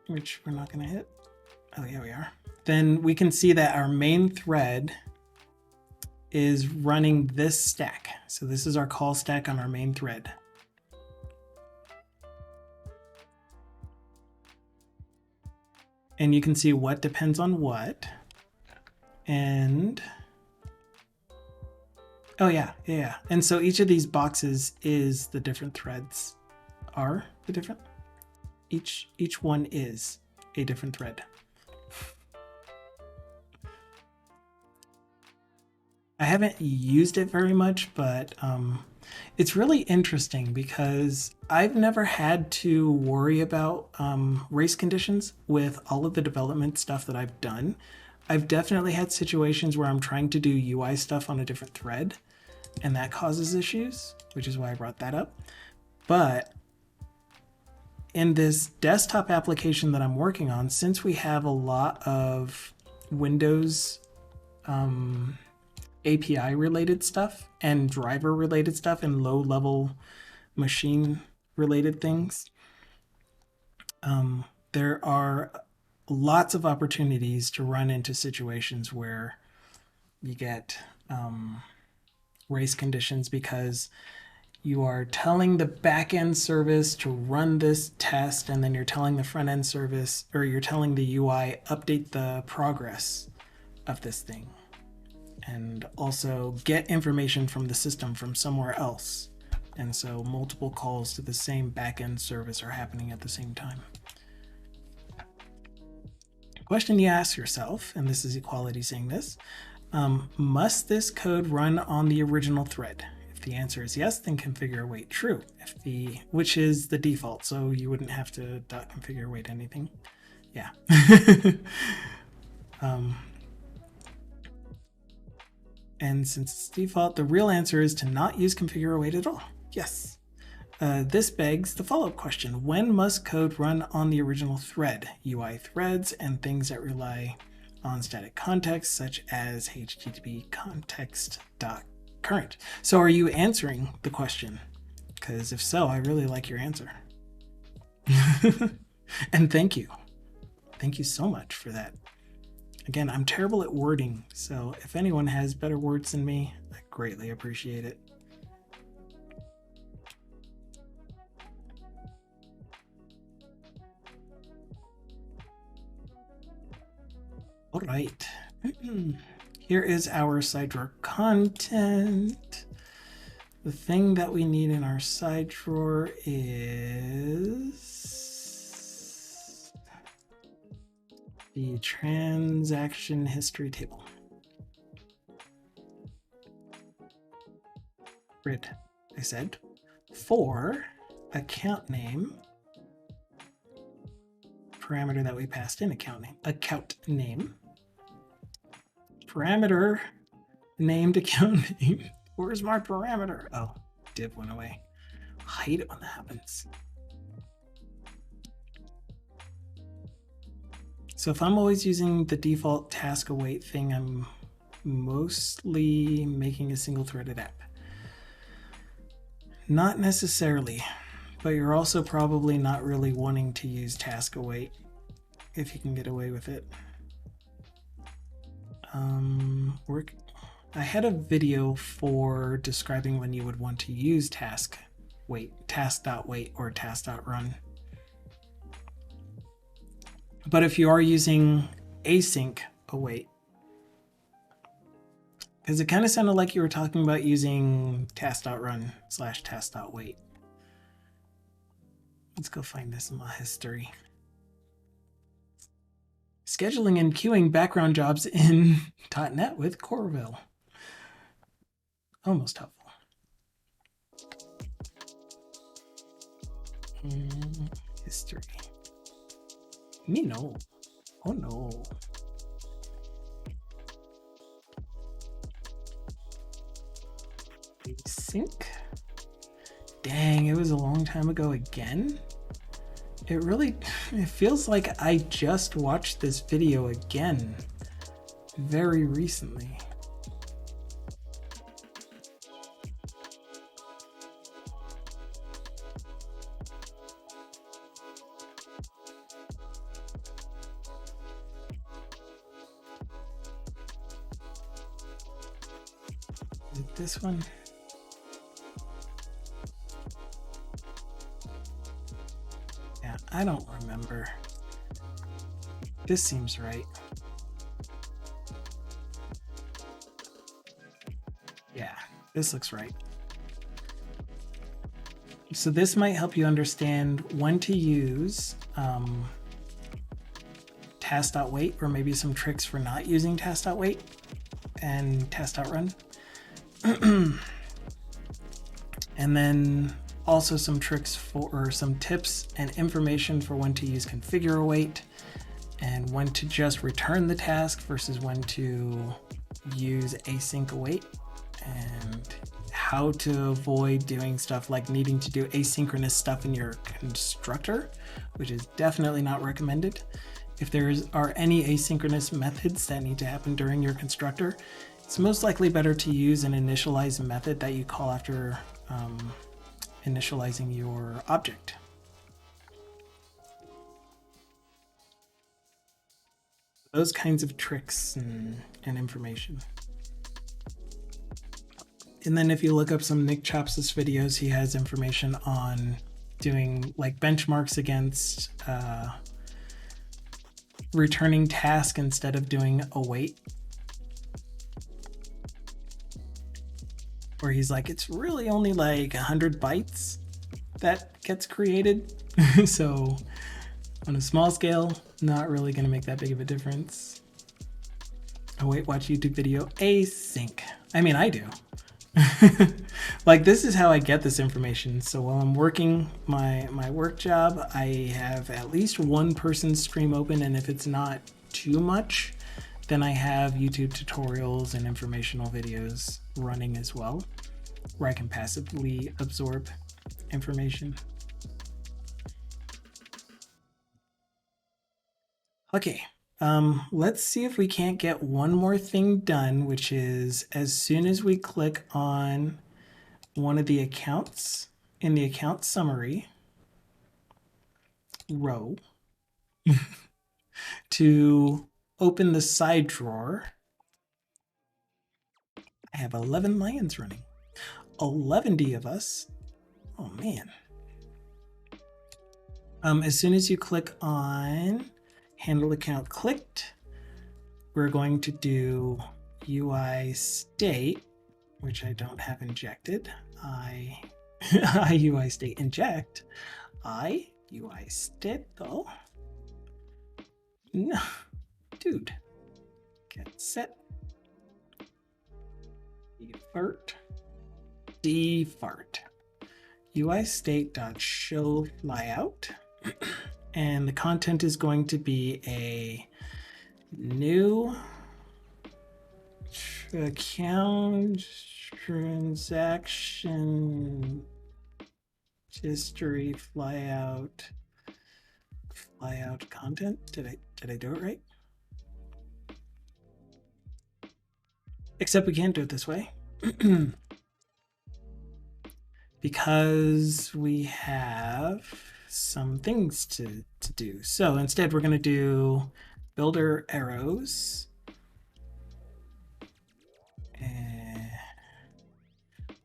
which we're not going to hit. Oh, yeah, we are. Then we can see that our main thread is running this stack. So this is our call stack on our main thread. And you can see what depends on what. And oh yeah. And so each of these boxes is the different threads are the different. Each one is a different thread. I haven't used it very much, but it's really interesting because I've never had to worry about race conditions with all of the development stuff that I've done. I've definitely had situations where I'm trying to do UI stuff on a different thread, and that causes issues, which is why I brought that up. But in this desktop application that I'm working on, since we have a lot of Windows API related stuff and driver related stuff and low level machine related things, there are lots of opportunities to run into situations where you get race conditions because you are telling the back-end service to run this test, and then you're telling the front-end service, or you're telling the UI update the progress of this thing, and also get information from the system from somewhere else. And so multiple calls to the same back-end service are happening at the same time. Question you ask yourself, and this is Equality saying this, Must this code run on the original thread? If the answer is yes, then configure await true. Which is the default, so you wouldn't have to .configure await anything. Yeah. And since it's default, the real answer is to not use configure await at all. Yes. This begs the follow-up question. When must code run on the original thread? UI threads and things that rely on static context, such as HTTP context.current. So are you answering the question? Because if so, I really like your answer. And thank you. Thank you so much for that. Again, I'm terrible at wording, so if anyone has better words than me, I greatly appreciate it. All right. Here is our side drawer content. The thing that we need in our side drawer is the transaction history table. Grid, I said, for account name, parameter that we passed in, account name, parameter named account name. Where's my parameter? Oh, div went away. I hate it when that happens. So if I'm always using the default task await thing, I'm mostly making a single threaded app. Not necessarily, but you're also probably not really wanting to use task await if you can get away with it. I had a video for describing when you would want to use task.wait or task.run. But if you are using async await, because it kind of sounded like you were talking about using task.run/task.wait. Let's go find this in my history. Scheduling and queuing background jobs in .NET with Corville. Almost helpful. History. Me no. Oh no. Async. Dang, it was a long time ago again. It feels like I just watched this video again very recently. Is it this one? Yeah, I don't remember. This seems right. Yeah, this looks right. So this might help you understand when to use task.wait, or maybe some tricks for not using task.wait and task.run. And then also some tricks or some tips and information for when to use configure await and when to just return the task versus when to use async await, and how to avoid doing stuff like needing to do asynchronous stuff in your constructor, which is definitely not recommended. If there are any asynchronous methods that need to happen during your constructor, it's most likely better to use an initialize method that you call after initializing your object. Those kinds of tricks and information. And then if you look up some Nick Chops's videos, he has information on doing like benchmarks against returning task instead of doing await. Where he's like, it's really only like 100 bytes that gets created. So on a small scale, not really going to make that big of a difference. Oh wait, watch YouTube video async. I mean, I do. Like, this is how I get this information. So while I'm working my work job, I have at least one person's stream open, and if it's not too much, then I have YouTube tutorials and informational videos running as well, where I can passively absorb information. Okay, let's see if we can't get one more thing done, which is as soon as we click on one of the accounts in the account summary row to open the side drawer, I have 11 lions running. 11 of us. Oh man. As soon as you click on handle account clicked, we're going to do UI state, which I don't have injected. I UI state inject. I UI state though. No, dude. Get set. Defart. UI state dot show flyout. And the content is going to be a new account transaction history flyout content. Did I do it right? Except we can't do it this way because we have some things to do. So instead we're going to do builder arrows.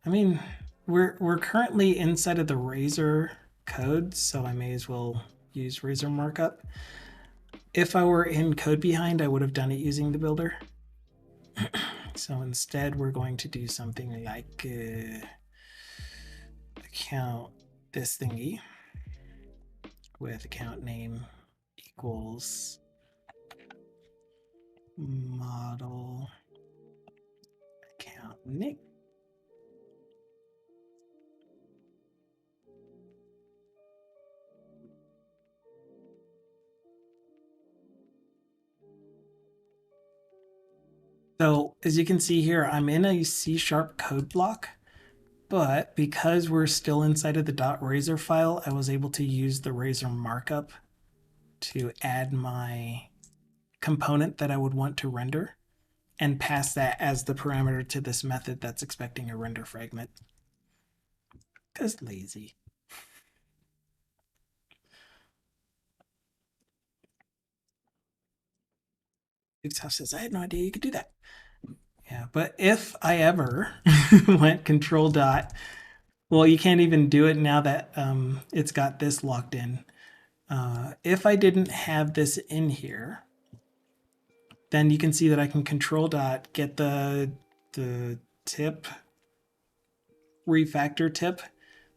I mean, we're currently inside of the Razor code, so I may as well use Razor markup. If I were in code behind, I would have done it using the builder. So instead we're going to do something like account this thingy with account name equals model account name. So as you can see here, I'm in a C# code block, but because we're still inside of the .razor file, I was able to use the Razor markup to add my component that I would want to render and pass that as the parameter to this method that's expecting a render fragment. Because lazy. Duke's House says, I had no idea you could do that. Yeah, but if I ever went control dot, well, you can't even do it now that it's got this locked in. If I didn't have this in here, then you can see that I can control dot get the tip, refactor tip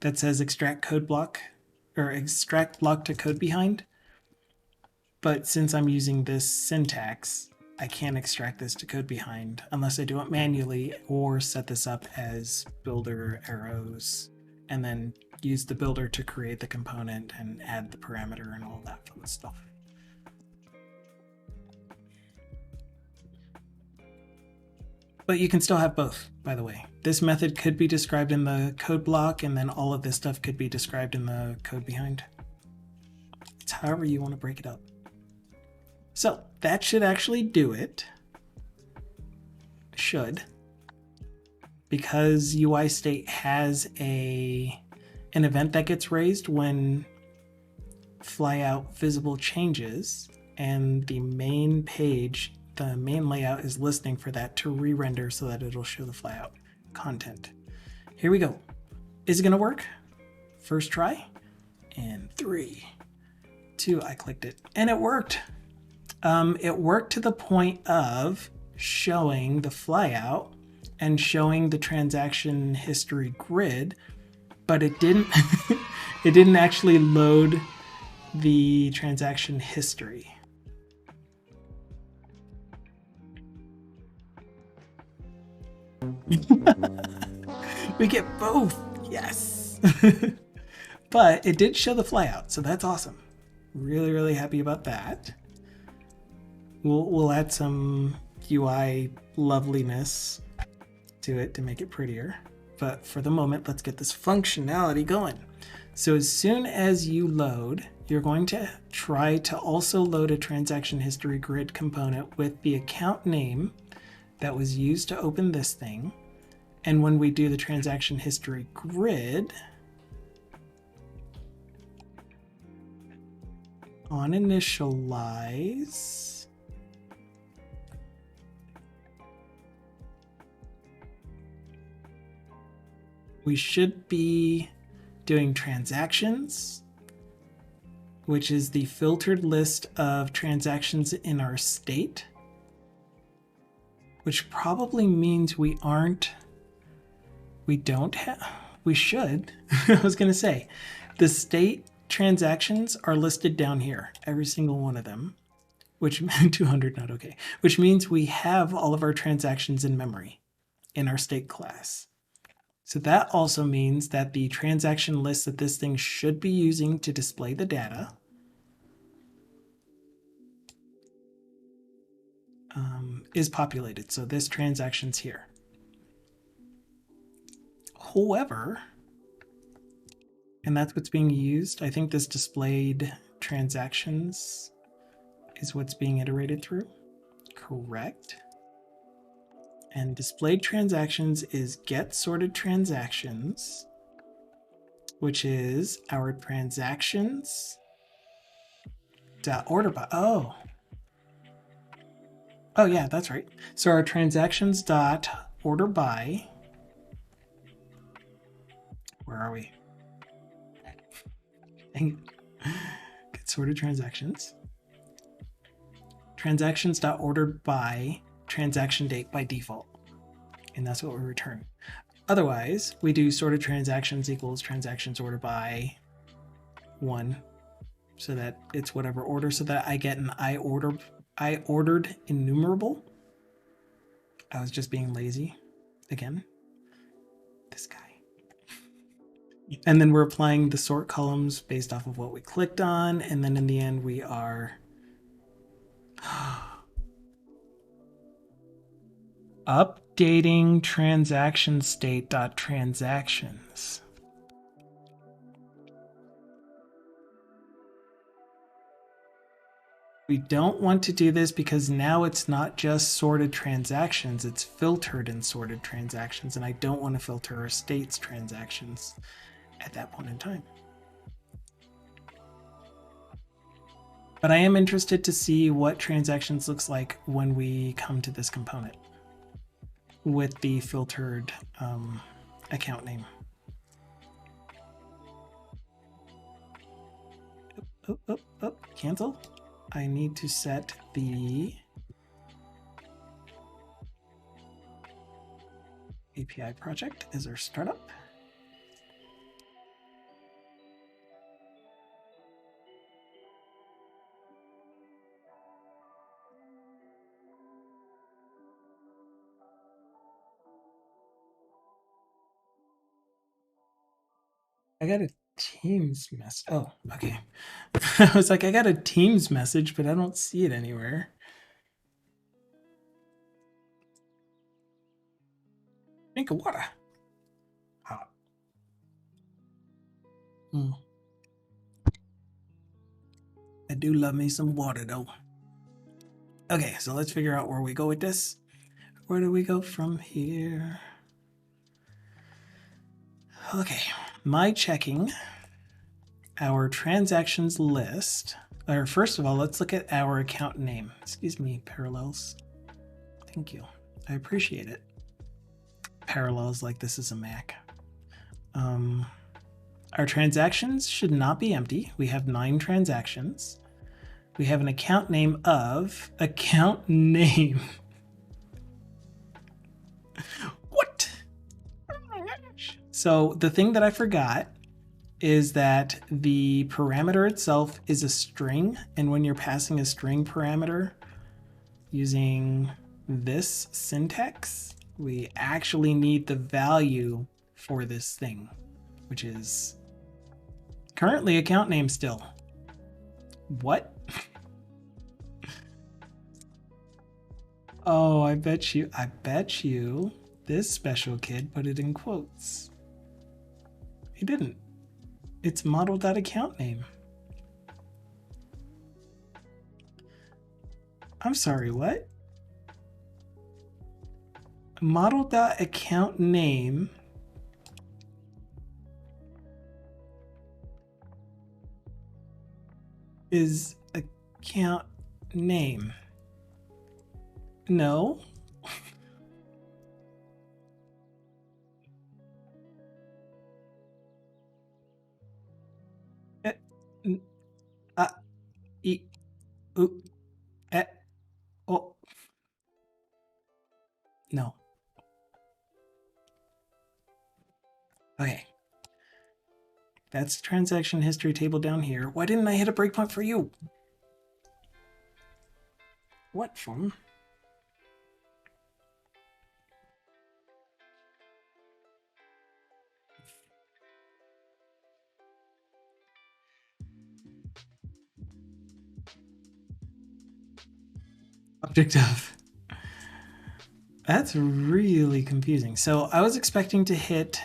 that says extract code block or extract block to code behind. But since I'm using this syntax, I can't extract this to code behind unless I do it manually or set this up as builder arrows and then use the builder to create the component and add the parameter and all that fun stuff. But you can still have both, by the way. This method could be described in the code block, and then all of this stuff could be described in the code behind. It's however you want to break it up. So that should actually do it. Should. Because UI state has an event that gets raised when flyout visible changes, and the main page, the main layout is listening for that to re-render so that it'll show the flyout content. Here we go. Is it gonna work? First try. And 3, 2, I clicked it and it worked. It worked to the point of showing the flyout and showing the transaction history grid, but it didn't it didn't actually load the transaction history. We get both. Yes. But it did show the flyout, so that's awesome. Really, really happy about that. We'll add some UI loveliness to it to make it prettier. But for the moment, let's get this functionality going. So as soon as you load, you're going to try to also load a transaction history grid component with the account name that was used to open this thing. And when we do the transaction history grid, on initialize, we should be doing transactions, which is the filtered list of transactions in our state, which probably means we should. I was going to say, the state transactions are listed down here, every single one of them, which 200 not okay, which means we have all of our transactions in memory in our state class. So that also means that the transaction list that this thing should be using to display the data is populated. So this transaction's here. However, and that's what's being used. I think this displayed transactions is what's being iterated through. Correct. And displayed transactions is get sorted transactions, which is our transactions dot order by. Oh yeah, that's right. So our transactions dot order by. Where are we? Get sorted transactions. Transactions dot ordered by transaction date by default, and that's what we return. Otherwise, we do sorted transactions equals transactions ordered by 1, so that it's whatever order, so that I get an I ordered enumerable. I was just being lazy again. This guy. And then we're applying the sort columns based off of what we clicked on, and then in the end we are updating transaction state.transactions. We don't want to do this because now it's not just sorted transactions, it's filtered and sorted transactions, and I don't want to filter our states transactions at that point in time. But I am interested to see what transactions looks like when we come to this component with the filtered account name. Cancel. I need to set the API project as our startup. I got a Teams message. Oh, okay. I was like, I got a Teams message, but I don't see it anywhere. Drink of water. Hot. I do love me some water, though. Okay, so let's figure out where we go with this. Where do we go from here? Okay, my checking our transactions list. Or first of all, let's look at our account name. Excuse me, Parallels. Thank you. I appreciate it. Parallels like this is a Mac. Our transactions should not be empty. We have 9 transactions. We have an account name of account name. What? So the thing that I forgot is that the parameter itself is a string, and when you're passing a string parameter using this syntax, we actually need the value for this thing, which is currently account name still. What? Oh, I bet you this special kid put it in quotes. He didn't. It's model.account name. I'm sorry, what? Model.account name is account name. No. Oh. No. Okay. That's the transaction history table down here. Why didn't I hit a breakpoint for you? What from? Object of. That's really confusing. So I was expecting to hit...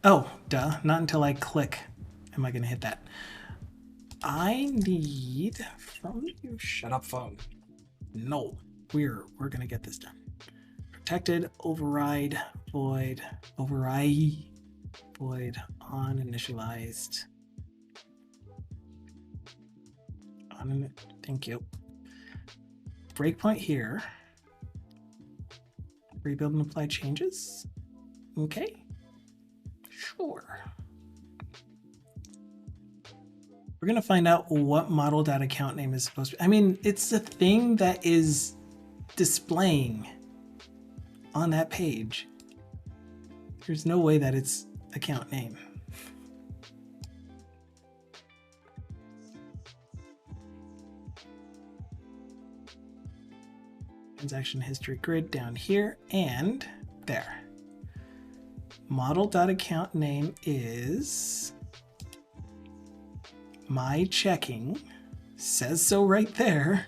Oh, duh. Not until I click am I going to hit that. I need from you... Shut up, phone. No. We're going to get this done. Protected, override, void, override, void, on initialized. Thank you. Breakpoint here. Rebuild and apply changes. Okay. Sure. We're going to find out what model.account name is supposed to be. I mean, it's the thing that is displaying on that page. There's no way that it's account name. Transaction history grid down here and there. Model.account name is my checking. Says so right there,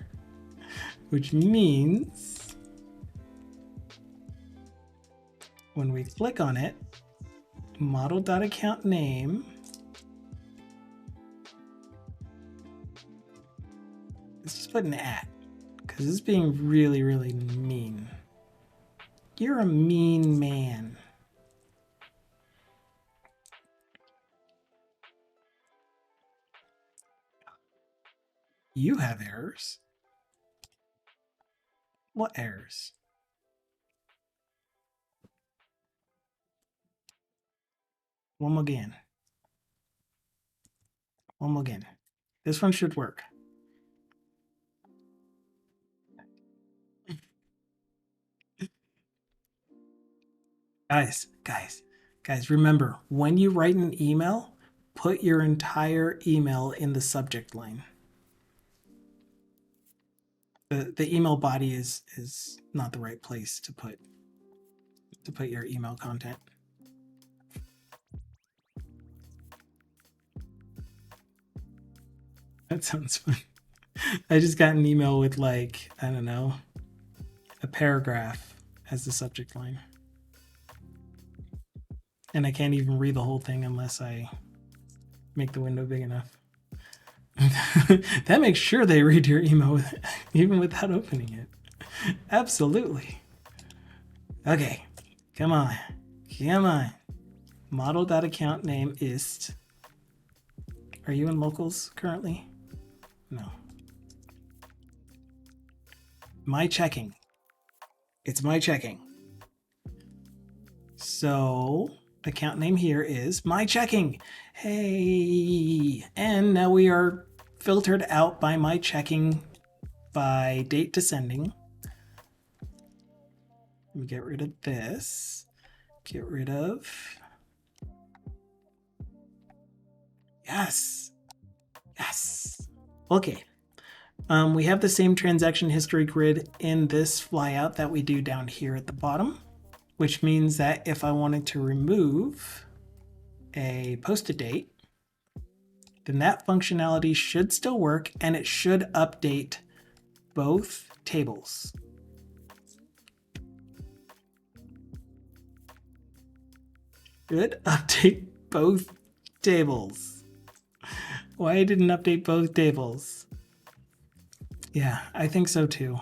which means when we click on it, model.account name let's just put an at. Because it's being really, really mean. You're a mean man. You have errors. What errors? One more again. One more again. This one should work. Guys, remember, when you write an email, put your entire email in the subject line. The email body is not the right place to put your email content. That sounds fun. I just got an email with like, I don't know, a paragraph as the subject line. And I can't even read the whole thing unless I make the window big enough. That makes sure they read your email even without opening it. Absolutely. Okay, come on. Model.account name is... Are you in locals currently? No. My checking. It's my checking. So... account name here is my checking. Hey, and now we are filtered out by my checking by date descending. Let me get rid of this. Get rid of. Yes. Okay. We have the same transaction history grid in this flyout that we do down here at the bottom. which means that if I wanted to remove a post-it date, then that functionality should still work and it should update both tables. Should update both tables. Why I didn't update both tables? Yeah, I think so too.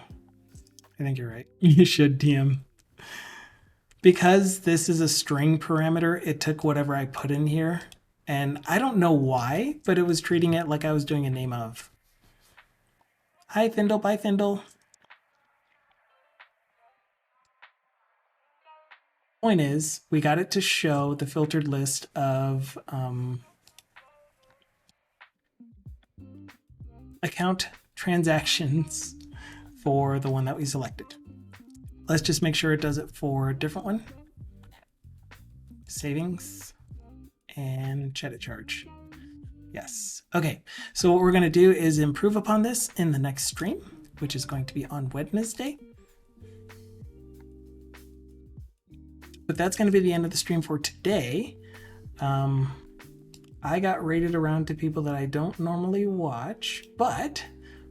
I think you're right. You should, TM. Because this is a string parameter, it took whatever I put in here. And I don't know why, but it was treating it like I was doing a name of. Hi, Thindle. Bye, Thindle. Point is, we got it to show the filtered list of account transactions for the one that we selected. Let's just make sure it does it for a different one. Savings and credit charge. Yes. Okay. So what we're going to do is improve upon this in the next stream, which is going to be on Wednesday. But that's going to be the end of the stream for today. I got rated around to people that I don't normally watch, but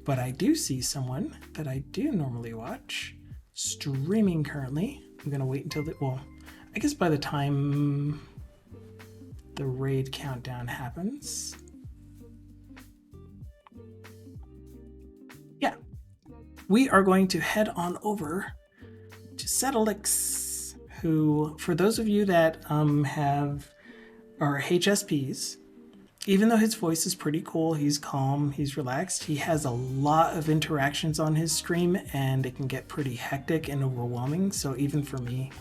I do see someone that I do normally watch streaming currently. I'm going to wait until I guess by the time the raid countdown happens. Yeah. We are going to head on over to Settlix, who, for those of you that are HSPs, even though his voice is pretty cool, he's calm, he's relaxed, he has a lot of interactions on his stream and it can get pretty hectic and overwhelming. So even for me,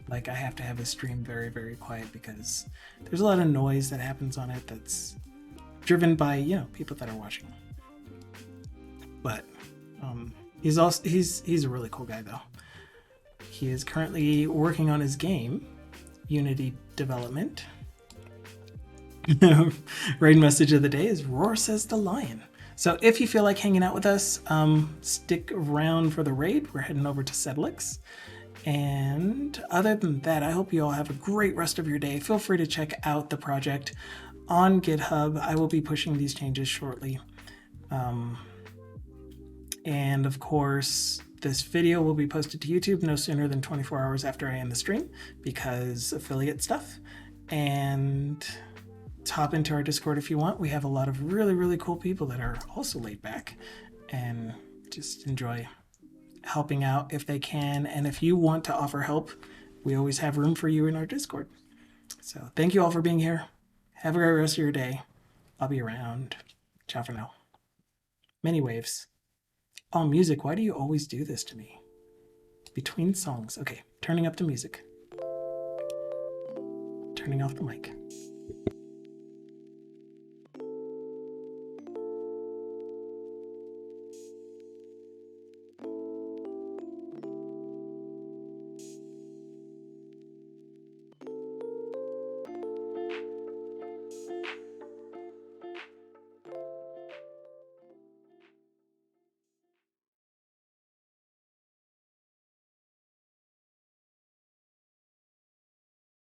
like, I have to have his stream very, very quiet because there's a lot of noise that happens on it that's driven by, you know, people that are watching. But he's a really cool guy though. He is currently working on his game, Unity development. Raid message of the day is Roar Says the Lion. So if you feel like hanging out with us, stick around for the raid. We're heading over to Settlix. And other than that, I hope you all have a great rest of your day. Feel free to check out the project on GitHub. I will be pushing these changes shortly. And of course, this video will be posted to YouTube no sooner than 24 hours after I end the stream because affiliate stuff. And hop into our Discord if you want. We have a lot of really, really cool people that are also laid back and just enjoy helping out if they can. And if you want to offer help, we always have room for you in our Discord. So thank you all for being here. Have a great rest of your day. I'll be around. Ciao for now. Many waves. Oh, music, why do you always do this to me? Between songs. Okay, turning up the music. Turning off the mic.